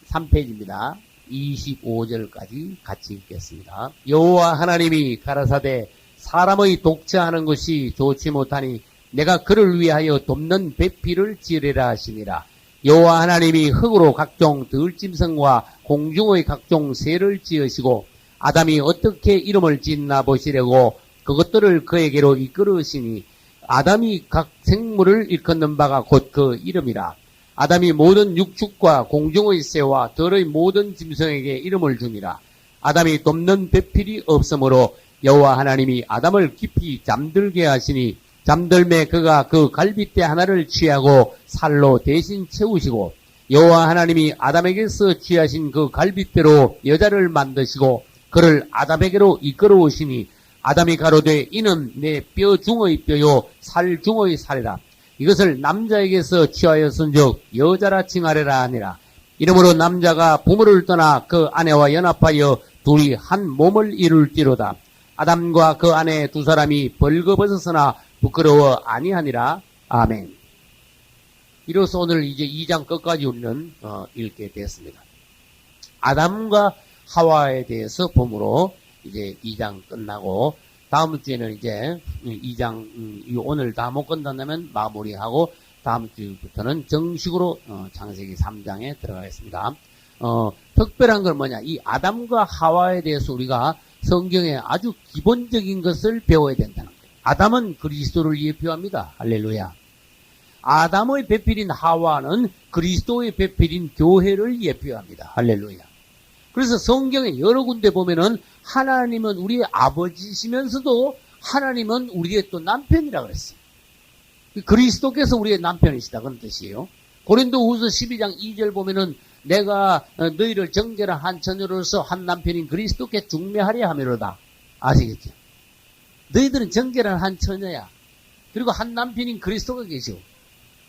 3페이지입니다. 25절까지 같이 읽겠습니다. 여호와 하나님이 가라사대 사람의 독처하는 것이 좋지 못하니 내가 그를 위하여 돕는 배필을 지으리라 하시니라. 여호와 하나님이 흙으로 각종 들짐승과 공중의 각종 새를 지으시고 아담이 어떻게 이름을 짓나 보시려고 그것들을 그에게로 이끌으시니 아담이 각 생물을 일컫는 바가 곧 그 이름이라. 아담이 모든 육축과 공중의 새와 들의 모든 짐승에게 이름을 주니라. 아담이 돕는 배필이 없으므로 여호와 하나님이 아담을 깊이 잠들게 하시니 잠들매 그가 그 갈빗대 하나를 취하고 살로 대신 채우시고 여호와 하나님이 아담에게서 취하신 그 갈빗대로 여자를 만드시고 그를 아담에게로 이끌어 오시니 아담이 가로되 이는 내 뼈 중의 뼈요 살 중의 살이라. 이것을 남자에게서 취하였은즉 여자라 칭하리라 하니라. 이러므로 남자가 부모를 떠나 그 아내와 연합하여 둘이 한 몸을 이룰지로다. 아담과 그 아내 두 사람이 벌거벗었으나 부끄러워 아니하니라. 아멘. 이로써 오늘 이제 2장 끝까지 우리는 읽게 되었습니다. 아담과 하와에 대해서 봄으로 이제 2장 끝나고 다음 주에는 이제 2장 오늘 다 못 끝난다면 마무리하고 다음 주부터는 정식으로 창세기 3장에 들어가겠습니다. 특별한 건 뭐냐? 이 아담과 하와에 대해서 우리가 성경에 아주 기본적인 것을 배워야 된다는 거예요. 아담은 그리스도를 예표합니다. 할렐루야. 아담의 배필인 하와는 그리스도의 배필인 교회를 예표합니다. 할렐루야. 그래서 성경에 여러 군데 보면은 하나님은 우리의 아버지시면서도 하나님은 우리의 또 남편이라고 그랬어요. 그리스도께서 우리의 남편이시다 그런 뜻이에요. 고린도후서 12장 2절 보면은 내가 너희를 정결한 한 처녀로서 한 남편인 그리스도께 중매하려 함이로다. 아시겠죠? 너희들은 정결한 한 처녀야. 그리고 한 남편인 그리스도가 계시고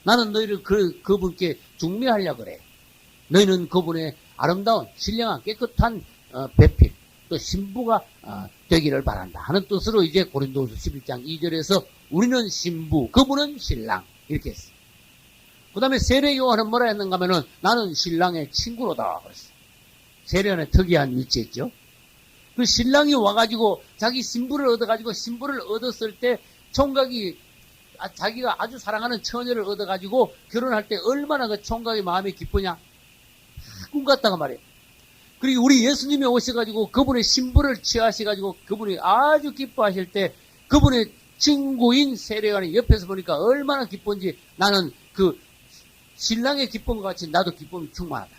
나는 너희를 그분께 중매하려고 그래. 너희는 그분의 아름다운 신령한 깨끗한 배필 또 신부가 되기를 바란다 하는 뜻으로 이제 고린도후서 11장 2절에서 우리는 신부, 그분은 신랑 이렇게 했어요. 그 다음에 세례 요한은 뭐라 했는가 하면은 나는 신랑의 친구로다 그랬어요. 세례요한의 특이한 위치였죠. 그 신랑이 와가지고 자기 신부를 얻어가지고 신부를 얻었을 때 총각이 자기가 아주 사랑하는 처녀를 얻어가지고 결혼할 때 얼마나 그 총각의 마음이 기쁘냐. 꿈 같다가 말이에요. 그리고 우리 예수님이 오셔가지고 그분의 신부를 취하셔가지고 그분이 아주 기뻐하실 때 그분의 친구인 세례요한이 옆에서 보니까 얼마나 기쁜지 나는 그 신랑의 기쁨과 같이 나도 기쁨이 충만하다.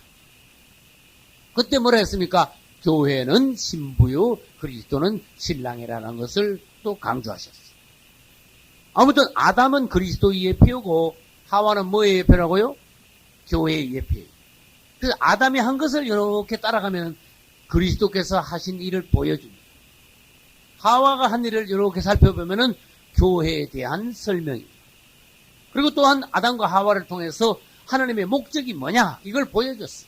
그때 뭐라 했습니까? 교회는 신부요 그리스도는 신랑이라는 것을 또 강조하셨어요. 아무튼 아담은 그리스도의 예표고 하와는 뭐의 예표라고요? 교회의 예표예요. 그래서 아담이 한 것을 이렇게 따라가면 그리스도께서 하신 일을 보여줍니다. 하와가 한 일을 이렇게 살펴보면은 교회에 대한 설명입니다. 그리고 또한 아담과 하와를 통해서 하나님의 목적이 뭐냐? 이걸 보여줬어.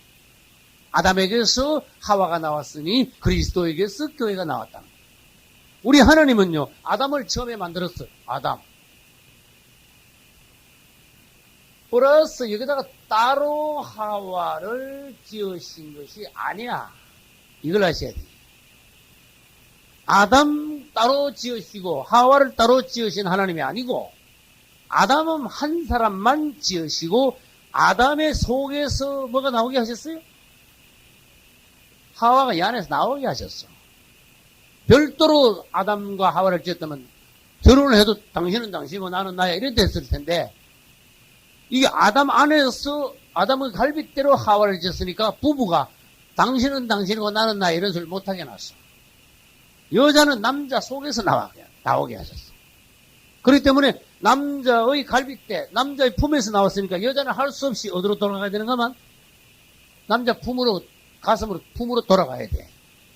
아담에게서 하와가 나왔으니 그리스도에게서 교회가 나왔다는 거예요. 우리 하나님은요, 아담을 처음에 만들었어요. 아담. 플러스 여기다가 따로 하와를 지으신 것이 아니야. 이걸 아셔야 돼요. 아담 따로 지으시고 하와를 따로 지으신 하나님이 아니고 아담은 한 사람만 지으시고 아담의 속에서 뭐가 나오게 하셨어요? 하와가 이 안에서 나오게 하셨어. 별도로 아담과 하와를 지었다면 결혼을 해도 당신은 당신이고 나는 나야 이런 됐을 텐데 이게 아담 안에서 아담의 갈빗대로 하와를 지었으니까 부부가 당신은 당신이고 나는 나 이런 소리 못하게 놨어. 여자는 남자 속에서 나오게 하셨어. 그렇기 때문에 남자의 갈빗대, 남자의 품에서 나왔으니까 여자는 할 수 없이 어디로 돌아가야 되는가만? 남자 품으로, 가슴으로, 품으로 돌아가야 돼.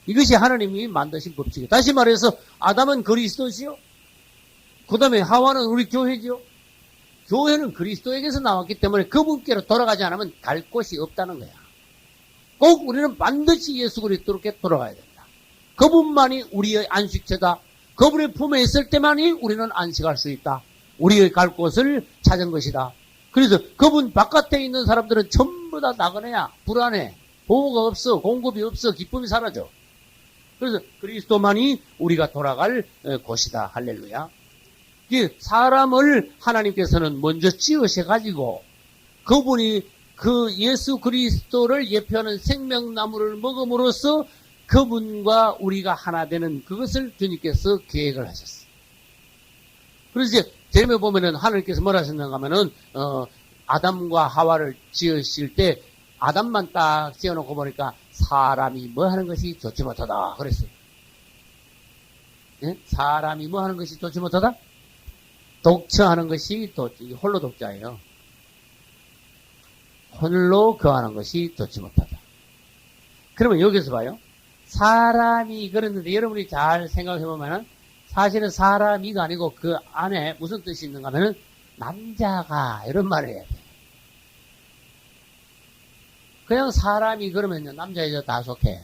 이것이 하나님이 만드신 법칙이에요. 다시 말해서 아담은 그리스도지요. 그 다음에 하와는 우리 교회지요. 교회는 그리스도에게서 나왔기 때문에 그분께로 돌아가지 않으면 갈 곳이 없다는 거야. 꼭 우리는 반드시 예수 그리스도께 돌아가야 된다. 그분만이 우리의 안식처다. 그분의 품에 있을 때만이 우리는 안식할 수 있다. 우리의 갈 곳을 찾은 것이다. 그래서 그분 바깥에 있는 사람들은 전부 다 나그네야. 불안해. 보호가 없어. 공급이 없어. 기쁨이 사라져. 그래서 그리스도만이 우리가 돌아갈 곳이다. 할렐루야. 사람을 하나님께서는 먼저 지으셔가지고 그분이 그 예수 그리스도를 예표하는 생명나무를 먹음으로써 그분과 우리가 하나 되는 그것을 주님께서 계획을 하셨어요. 그래서 이제 제림에 보면은 하나님께서 뭐라 하셨는가 하면은 아담과 하와를 지으실 때 아담만 딱 지어놓고 보니까 사람이 뭐 하는 것이 좋지 못하다 그랬어요. 네? 사람이 뭐 하는 것이 좋지 못하다? 독처하는 것이 홀로 독자예요. 홀로 거하는 것이 좋지 못하다. 그러면 여기서 봐요. 사람이 그랬는데 여러분이 잘 생각해보면은 사실은 사람이가 아니고 그 안에 무슨 뜻이 있는가 하면은 남자가 이런 말을 해야 돼. 그냥 사람이 그러면요 남자 여자 다 속해.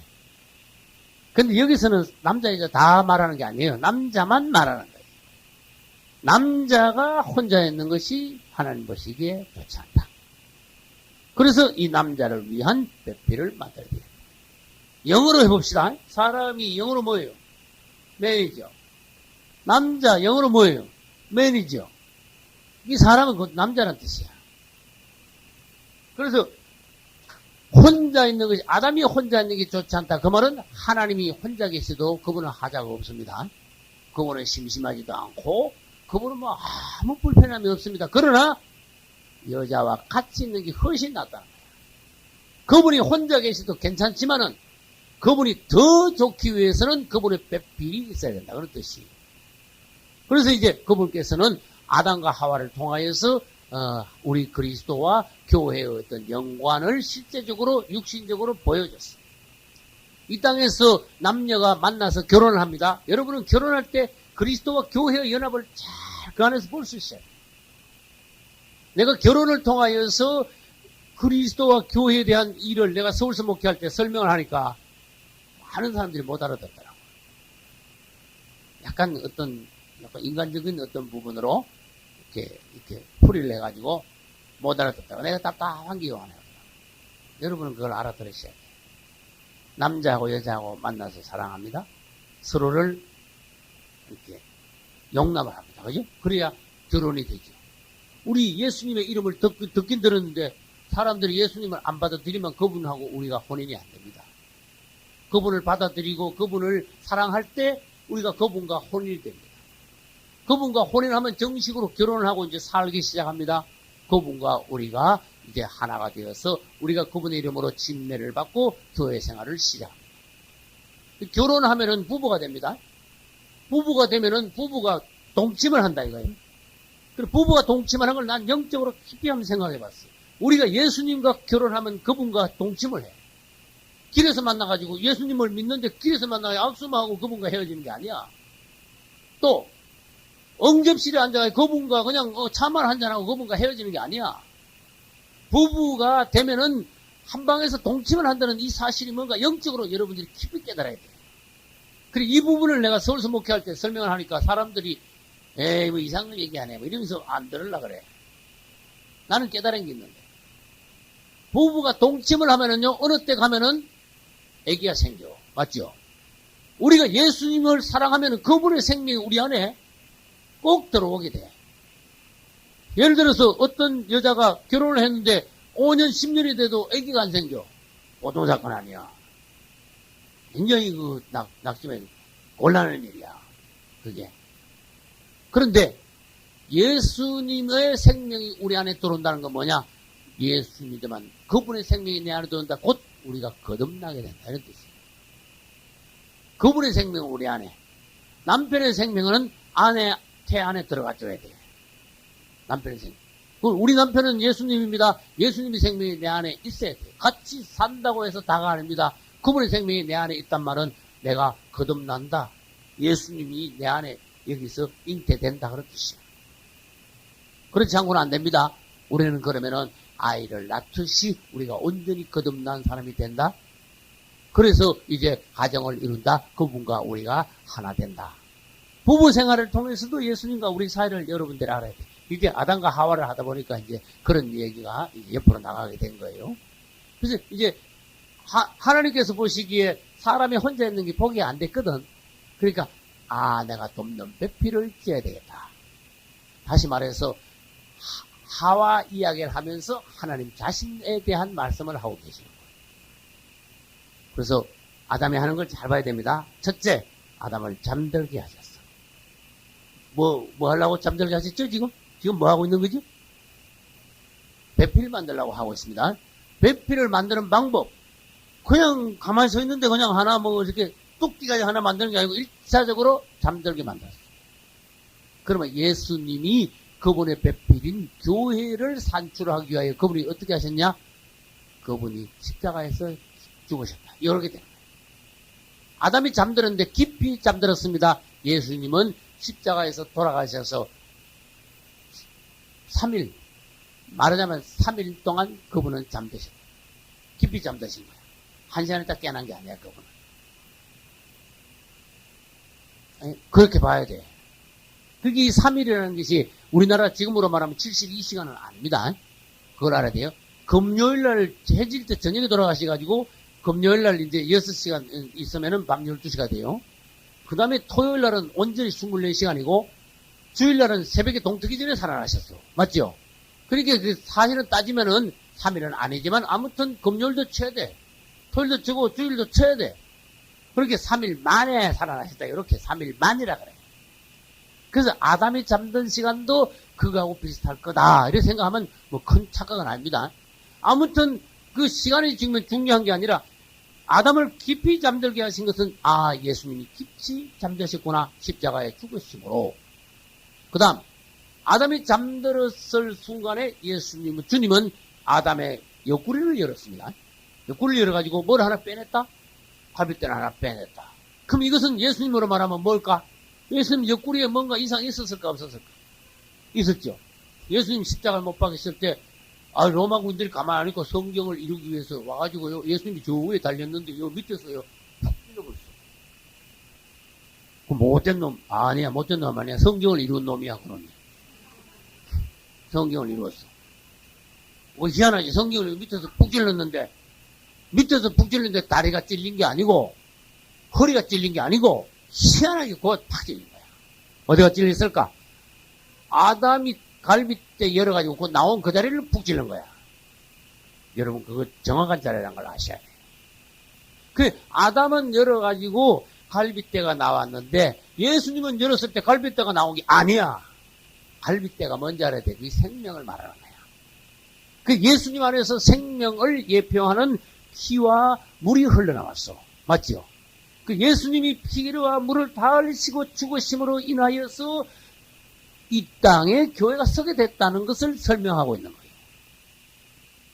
근데 여기서는 남자 여자 다 말하는 게 아니에요. 남자만 말하는 거예요. 남자가 혼자 있는 것이 하나님 보시기에 좋지 않다. 그래서 이 남자를 위한 배필을 만들어야 돼요. 영어로 해봅시다. 사람이 영어로 뭐예요? 매니저. 남자 영어로 뭐예요? 매니저. 이 사람은 그 남자란 뜻이야. 그래서 혼자 있는 것이 아담이 혼자 있는 게 좋지 않다. 그 말은 하나님이 혼자 계셔도 그분은 하자가 없습니다. 그분은 심심하지도 않고 그분은 뭐 아무 불편함이 없습니다. 그러나 여자와 같이 있는 게 훨씬 낫다는 거야. 그분이 혼자 계셔도 괜찮지만은 그분이 더 좋기 위해서는 그분의 배필이 있어야 된다. 그런 뜻이. 그래서 이제 그분께서는 아담과 하와를 통하여서 우리 그리스도와 교회의 어떤 연관을 실제적으로 육신적으로 보여줬어요. 이 땅에서 남녀가 만나서 결혼을 합니다. 여러분은 결혼할 때 그리스도와 교회의 연합을 잘 그 안에서 볼 수 있어요. 내가 결혼을 통하여서 그리스도와 교회에 대한 일을 내가 서울서 목회할 때 설명을 하니까 많은 사람들이 못 알아듣더라고요. 약간 인간적인 어떤 부분으로 이렇게 풀이를 해가지고 못 알아듣다가 내가 답답한 게 요하네요. 여러분은 그걸 알아들으셔야 돼요. 남자하고 여자하고 만나서 사랑합니다. 서로를 이렇게 용납을 합니다. 그죠? 그래야 결혼이 되죠. 우리 예수님의 이름을 듣긴 들었는데 사람들이 예수님을 안 받아들이면 그분하고 우리가 혼인이 안 됩니다. 그분을 받아들이고 그분을 사랑할 때 우리가 그분과 혼인이 됩니다. 그분과 혼인하면 정식으로 결혼을 하고 이제 살기 시작합니다. 그분과 우리가 이제 하나가 되어서 우리가 그분의 이름으로 침례를 받고 교회 생활을 시작합니다. 결혼하면은 부부가 됩니다. 부부가 되면은 부부가 동침을 한다 이거예요. 그리고 부부가 동침을 한 걸 난 영적으로 깊이 한번 생각해 봤어요. 우리가 예수님과 결혼하면 그분과 동침을 해. 길에서 만나가지고 예수님을 믿는데 길에서 만나가지고 악수만 하고 그분과 헤어지는 게 아니야. 또 응접실에 앉아가지고 그분과 그냥 차만 한잔하고 그분과 헤어지는 게 아니야. 부부가 되면은 한 방에서 동침을 한다는 이 사실이 뭔가 영적으로 여러분들이 깊이 깨달아야 돼요. 그리고 이 부분을 내가 서울서 목회할 때 설명을 하니까 사람들이 에이 뭐 이상한 얘기하네 뭐 이러면서 안 들으려 그래. 나는 깨달은 게 있는데 부부가 동침을 하면은요 어느 때 가면은 아기가 생겨. 맞죠? 우리가 예수님을 사랑하면은 그분의 생명이 우리 안에 꼭 들어오게 돼. 예를 들어서 어떤 여자가 결혼을 했는데 5년, 10년이 돼도 아기가 안 생겨. 보통 사건 아니야. 굉장히 낙심해 곤란한 일이야. 그게. 그런데 예수님의 생명이 우리 안에 들어온다는 건 뭐냐? 예수님이지만 그분의 생명이 내 안에 들어온다. 곧 우리가 거듭나게 된다. 이런 뜻이에요. 그분의 생명은 우리 안에. 남편의 생명은 태 안에 들어가줘야 돼. 남편의 생명. 우리 남편은 예수님입니다. 예수님의 생명이 내 안에 있어야 돼. 같이 산다고 해서 다가 아닙니다. 그분의 생명이 내 안에 있단 말은 내가 거듭난다. 예수님이 내 안에 여기서 잉태된다. 그런 뜻이야. 그렇지 않고는 안 됩니다. 우리는 그러면은 아이를 낳듯이 우리가 온전히 거듭난 사람이 된다. 그래서 이제 가정을 이룬다. 그분과 우리가 하나 된다. 부부 생활을 통해서도 예수님과 우리 사이를 여러분들이 알아야 돼. 이제 아담과 하와를 하다 보니까 이제 그런 얘기가 이제 옆으로 나가게 된 거예요. 그래서 이제 하나님께서 보시기에 사람이 혼자 있는 게 보기 안 됐거든. 그러니까 내가 돕는 배필을 지어야 되겠다. 다시 말해서 하와 이야기를 하면서 하나님 자신에 대한 말씀을 하고 계시는 거예요. 그래서 아담이 하는 걸 잘 봐야 됩니다. 첫째, 아담을 잠들게 하셨어. 뭐 하려고 잠들게 하셨죠, 지금? 지금 뭐 하고 있는 거지? 배필 만들려고 하고 있습니다. 배필을 만드는 방법. 그냥 가만히 서 있는데 그냥 하나 이렇게 뚝띠까지 하나 만드는 게 아니고 1차적으로 잠들게 만들었어요. 그러면 예수님이 그분의 배필인 교회를 산출하기 위하여 그분이 어떻게 하셨냐? 그분이 십자가에서 죽으셨다. 이렇게 되는 거예요. 아담이 잠들었는데 깊이 잠들었습니다. 예수님은 십자가에서 돌아가셔서 3일, 말하자면 3일 동안 그분은 잠드셨다. 깊이 잠드신 거예요. 1시간에 딱 깨어난 게 아니야, 그분은. 그렇게 봐야 돼. 그게 이 3일이라는 것이 우리나라 지금으로 말하면 72시간은 아닙니다. 그걸 알아야 돼요. 금요일 날 해질 때 저녁에 돌아가셔가지고 금요일 날 이제 6시간 있으면은 밤 12시가 돼요. 그 다음에 토요일 날은 온전히 24시간이고 주일 날은 새벽에 동트기 전에 살아나셨어. 맞죠? 그러니까 그 사실은 따지면은 3일은 아니지만 아무튼 금요일도 쳐야 돼. 토요일도 치고 주일도 쳐야 돼. 그렇게 3일 만에 살아나셨다. 이렇게 3일 만이라 그래. 그래서 아담이 잠든 시간도 그거하고 비슷할 거다. 이렇게 생각하면 뭐 큰 착각은 아닙니다. 아무튼 그 시간이 지금 중요한 게 아니라 아담을 깊이 잠들게 하신 것은 예수님이 깊이 잠드셨구나. 십자가에 죽으심으로. 그 다음 아담이 잠들었을 순간에 주님은 아담의 옆구리를 열었습니다. 옆구리를 열어가지고 뭘 하나 빼냈다? 갈빗대를 하나 빼냈다. 그럼 이것은 예수님으로 말하면 뭘까? 예수님 옆구리에 뭔가 이상이 있었을까 없었을까? 있었죠. 예수님 십자가를 못 박으실 때 로마 군들이 가만히 안 있고 성경을 이루기 위해서 와가지고요. 예수님이 저 위에 달렸는데 요 밑에서요 푹 찔러버렸어. 그 못된 놈 아니야. 못된 놈 아니야. 성경을 이룬 놈이야. 그놈이. 성경을 이루었어. 희한하지. 성경을 밑에서 푹 찔렀는데 다리가 찔린 게 아니고 허리가 찔린 게 아니고 희한하게 그거 팍 찔린 거야. 어디가 찔렸을까? 아담이 갈빗대 열어가지고 그 나온 그 자리를 푹 찔른 거야. 여러분 그거 정확한 자리라는 걸 아셔야 돼요. 그 아담은 열어가지고 갈빗대가 나왔는데 예수님은 열었을 때 갈빗대가 나온 게 아니야. 갈빗대가 뭔지 알아야 돼. 그 생명을 말하는 거야. 그 예수님 안에서 생명을 예표하는 피와 물이 흘러나왔어. 맞죠? 그 예수님이 피와 물을 다 흘리시고 죽으심으로 인하여서 이 땅에 교회가 서게 됐다는 것을 설명하고 있는 거예요.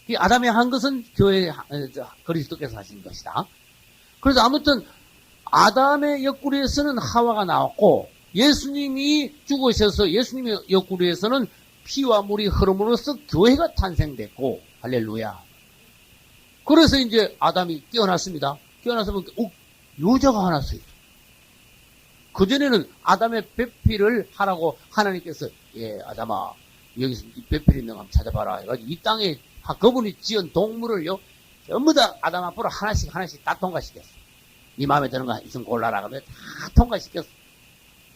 이 아담이 한 것은 그리스도께서 하신 것이다. 그래서 아무튼 아담의 옆구리에서는 하와가 나왔고 예수님이 죽으셔서 예수님의 옆구리에서는 피와 물이 흐름으로써 교회가 탄생됐고 할렐루야. 그래서 이제 아담이 깨어났습니다. 깨어나서 보니까, 여자가 하나 서 있어. 그전에는 아담의 배필을 하라고 하나님께서, 아담아, 여기서 이 배필이 있는 거 한번 찾아봐라. 해가지고 이 땅에 그분이 지은 동물을요, 전부 다 아담 앞으로 하나씩 다 통과시켰어. 네 마음에 드는 거 있으면 골라라. 그러면 다 통과시켰어.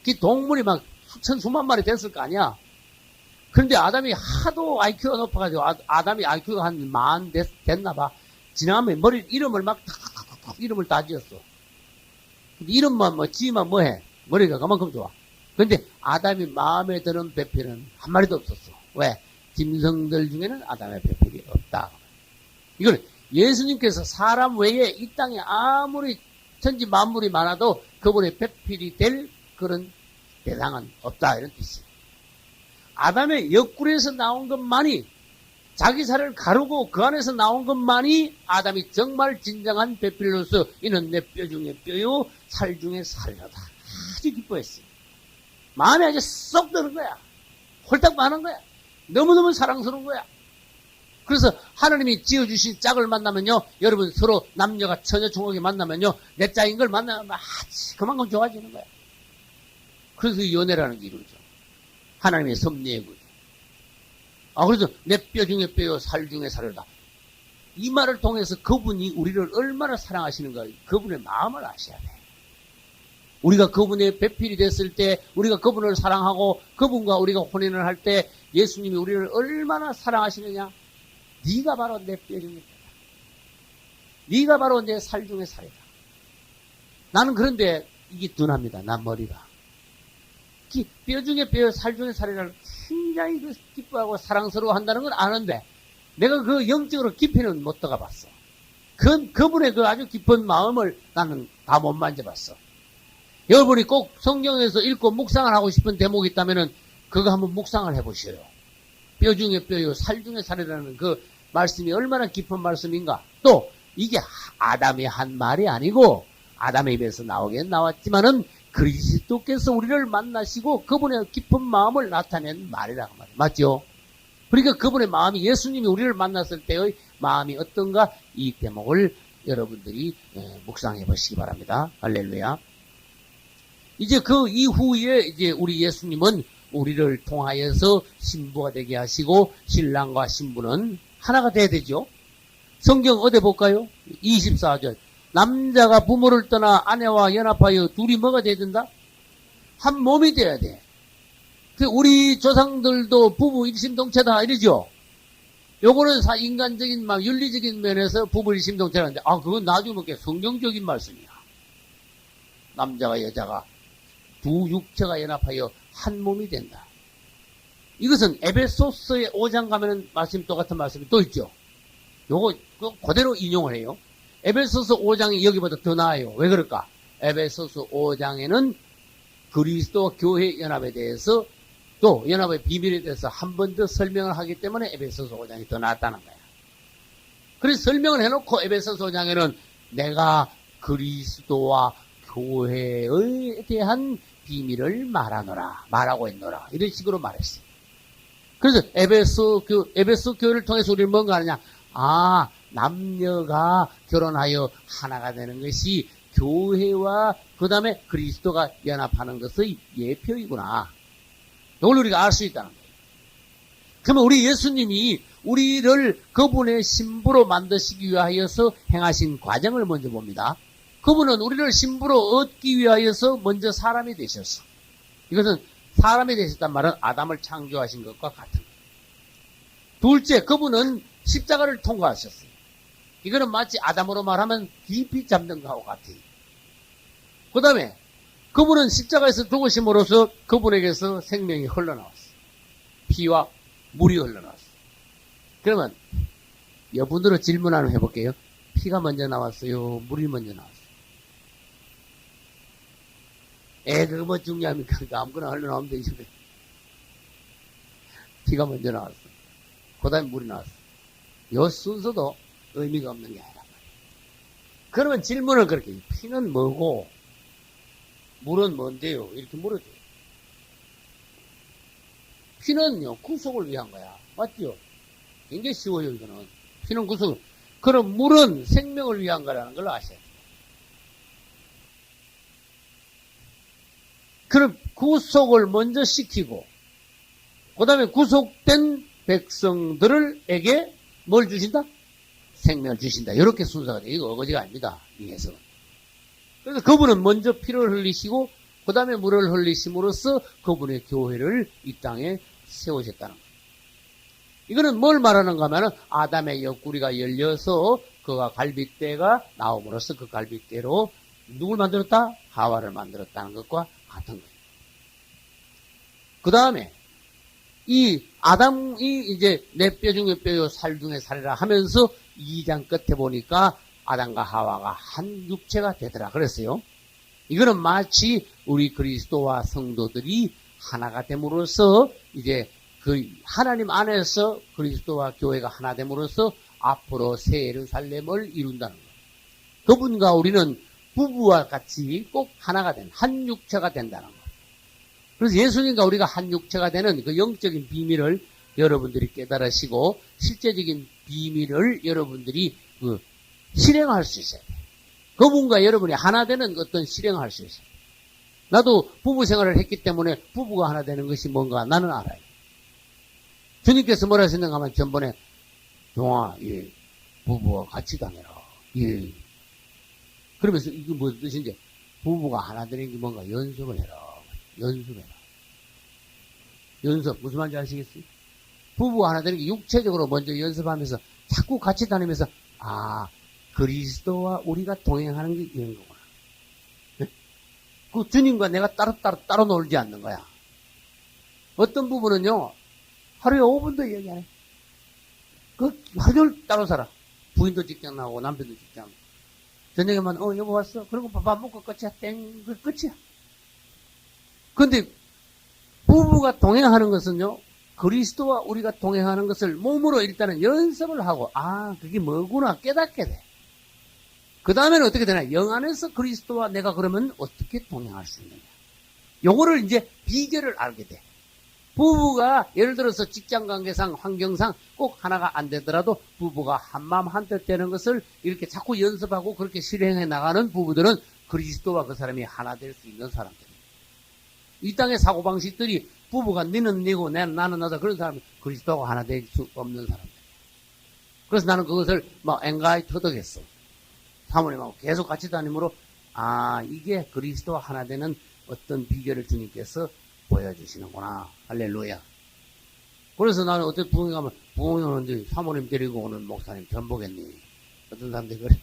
그 동물이 막 수천, 수만 마리 됐을 거 아니야. 그런데 아담이 하도 IQ가 높아가지고, 아담이 IQ가 한 만 됐나 봐. 지나가면 이름을 막 탁탁탁탁 이름을 다 지었어. 근데 이름만 지으면 뭐해? 머리가 그만큼 좋아. 근데 아담이 마음에 드는 배필은 한 마리도 없었어. 왜? 짐승들 중에는 아담의 배필이 없다. 이걸 예수님께서 사람 외에 이 땅에 아무리 천지 만물이 많아도 그분의 배필이 될 그런 대상은 없다. 이런 뜻이에요. 아담의 옆구리에서 나온 것만이, 자기 살을 가르고 그 안에서 나온 것만이 아담이 정말 진정한 배필로서 이는 내 뼈 중에 뼈요 살 중에 살이로다. 아주 기뻐했어요. 마음에 아주 쏙 드는 거야. 홀딱 많은 거야. 너무너무 사랑스러운 거야. 그래서 하나님이 지어주신 짝을 만나면요, 여러분 서로 남녀가 처녀총각이 만나면요, 내 짝인 걸 만나면 아주 그만큼 좋아지는 거야. 그래서 연애라는 게 이루어져. 하나님의 섭리의 구조. 그래서 내 뼈 중에 뼈요 살 중에 살이다. 이 말을 통해서 그분이 우리를 얼마나 사랑하시는가, 그분의 마음을 아셔야 돼. 우리가 그분의 배필이 됐을 때, 우리가 그분을 사랑하고 그분과 우리가 혼인을 할 때 예수님이 우리를 얼마나 사랑하시느냐. 네가 바로 내 뼈 중에 뼈다. 네가 바로 내 살 중에 살이다. 나는 그런데 이게 둔합니다. 난 머리가. 뼈 중에 뼈, 살 중에 살이라는 굉장히 기뻐하고 사랑스러워 한다는 건 아는데, 내가 그 영적으로 깊이는 못 들어가 봤어. 그분의 그 아주 깊은 마음을 나는 다 못 만져봤어. 여러분이 꼭 성경에서 읽고 묵상을 하고 싶은 대목이 있다면은 그거 한번 묵상을 해보셔요. 뼈 중에 뼈요, 살 중에 살이라는 그 말씀이 얼마나 깊은 말씀인가. 또 이게 아담이 한 말이 아니고 아담의 입에서 나오긴 나왔지만은 그리스도께서 우리를 만나시고 그분의 깊은 마음을 나타낸 말이라고 말이에요. 맞죠? 그러니까 그분의 마음이, 예수님이 우리를 만났을 때의 마음이 어떤가, 이 대목을 여러분들이 묵상해 보시기 바랍니다. 할렐루야. 이제 그 이후에 이제 우리 예수님은 우리를 통하여서 신부가 되게 하시고 신랑과 신부는 하나가 돼야 되죠. 성경 어디 볼까요? 24절. 남자가 부모를 떠나 아내와 연합하여 둘이 뭐가 돼야 된다? 한 몸이 돼야 돼. 우리 조상들도 부부 일심동체다 이러죠. 요거는 인간적인 윤리적인 면에서 부부 일심동체라는데, 그건 나중에 볼게 성경적인 말씀이야. 남자가 여자가 두 육체가 연합하여 한 몸이 된다. 이것은 에베소서의 5장 가면은 말씀 똑같은 말씀이 또 있죠. 요거 그대로 인용을 해요. 에베소서 5장이 여기보다 더 나아요. 왜 그럴까? 에베소서 5장에는 그리스도와 교회 연합에 대해서, 또 연합의 비밀에 대해서 한 번 더 설명을 하기 때문에 에베소서 5장이 더 낫다는 거야. 그래서 설명을 해놓고 에베소서 5장에는 내가 그리스도와 교회에 대한 비밀을 말하고 있노라. 이런 식으로 말했어요. 그래서 에베소 교회를 통해서 우리는 뭔가 하느냐? 남녀가 결혼하여 하나가 되는 것이 교회와 그 다음에 그리스도가 연합하는 것의 예표이구나. 이걸 우리가 알 수 있다는 거예요. 그러면 우리 예수님이 우리를 그분의 신부로 만드시기 위하여서 행하신 과정을 먼저 봅니다. 그분은 우리를 신부로 얻기 위하여서 먼저 사람이 되셨어. 이것은 사람이 되셨단 말은 아담을 창조하신 것과 같은 거예요. 둘째, 그분은 십자가를 통과하셨어요. 이거는 마치 아담으로 말하면 깊이 잠든 것하고 같아요. 그 다음에 그분은 십자가에서 죽으심으로써 그분에게서 생명이 흘러나왔어요. 피와 물이 흘러나왔어요. 그러면 여러분들은 질문 하나 해볼게요. 피가 먼저 나왔어요? 물이 먼저 나왔어요? 그거 뭐 중요합니까? 아무거나 흘러나오면 되죠. 피가 먼저 나왔어. 그 다음에 물이 나왔어. 요 순서도 의미가 없는 게 아니란 말이에요. 그러면 질문을 그렇게 해요. 피는 뭐고 물은 뭔데요? 이렇게 물어줘요. 피는요, 구속을 위한 거야. 맞죠? 굉장히 쉬워요, 이거는. 피는 구속. 그럼 물은 생명을 위한 거라는 걸 아셔야 돼요. 그럼 구속을 먼저 시키고, 그 다음에 구속된 백성들에게 뭘 주신다? 생명을 주신다. 이렇게 순서가 돼요. 이거 어거지가 아닙니다. 이 해석은. 그래서 그분은 먼저 피를 흘리시고, 그 다음에 물을 흘리심으로써 그분의 교회를 이 땅에 세우셨다는 거예요. 이거는 뭘 말하는가 하면은 아담의 옆구리가 열려서 그가 갈빗대가 나옴으로써 그 갈빗대로 누굴 만들었다? 하와를 만들었다는 것과 같은 거예요. 그 다음에 이 아담이 이제 내 뼈 중에 뼈요 살 중에 살이라 하면서 2장 끝에 보니까 아담과 하와가 한 육체가 되더라 그랬어요. 이거는 마치 우리 그리스도와 성도들이 하나가 됨으로써 이제 그 하나님 안에서 그리스도와 교회가 하나 됨으로써 앞으로 새 예루살렘을 이룬다는 거예요. 그분과 우리는 부부와 같이 꼭 하나가 된 한 육체가 된다는 거예요. 그래서 예수님과 우리가 한 육체가 되는 그 영적인 비밀을 여러분들이 깨달으시고 실제적인 비밀을 여러분들이 그 실행할 수 있어야 돼요. 그분과 여러분이 하나 되는 어떤 실행할 수 있어요. 나도 부부 생활을 했기 때문에 부부가 하나 되는 것이 뭔가 나는 알아요. 주님께서 뭐라 하셨는가 하면 전번에 동아, 예, 부부와 같이 다녀라. 예. 그러면서 이게 무슨 뜻인지 부부가 하나 되는 게 뭔가 연습을 해라. 연습해라. 연습 무슨 말인지 아시겠어요? 부부가 하나 되는 게 육체적으로 먼저 연습하면서 자꾸 같이 다니면서 아 그리스도와 우리가 동행하는 게 이런 거구나. 네? 그 주님과 내가 따로 놀지 않는 거야. 어떤 부부는요 하루에 5분도 얘기 안 해. 그 하루 종일 따로 살아. 부인도 직장 나오고 남편도 직장 나오고. 저녁에만 여보 왔어? 그리고 밥 먹고 끝이야. 땡. 그 끝이야. 근데 부부가 동행하는 것은요 그리스도와 우리가 동행하는 것을 몸으로 일단은 연습을 하고 그게 뭐구나 깨닫게 돼. 그 다음에는 어떻게 되나? 영 안에서 그리스도와 내가 그러면 어떻게 동행할 수 있느냐. 요거를 이제 비결을 알게 돼. 부부가 예를 들어서 직장관계상 환경상 꼭 하나가 안 되더라도 부부가 한마음 한뜻 되는 것을 이렇게 자꾸 연습하고 그렇게 실행해 나가는 부부들은 그리스도와 그 사람이 하나 될 수 있는 사람들입니다. 이 땅의 사고방식들이 부부가 니는 니고 나는 나다 그런 사람이 그리스도하고 하나 될 수 없는 사람들. 그래서 나는 그것을 막 앵가히 터득했어. 사모님하고 계속 같이 다니므로 이게 그리스도와 하나 되는 어떤 비결을 주님께서 보여주시는구나. 할렐루야. 그래서 나는 어떤 부흥이 가면 부흥이 오는데 사모님 데리고 오는 목사님 전 보겠니? 어떤 사람들이 그래.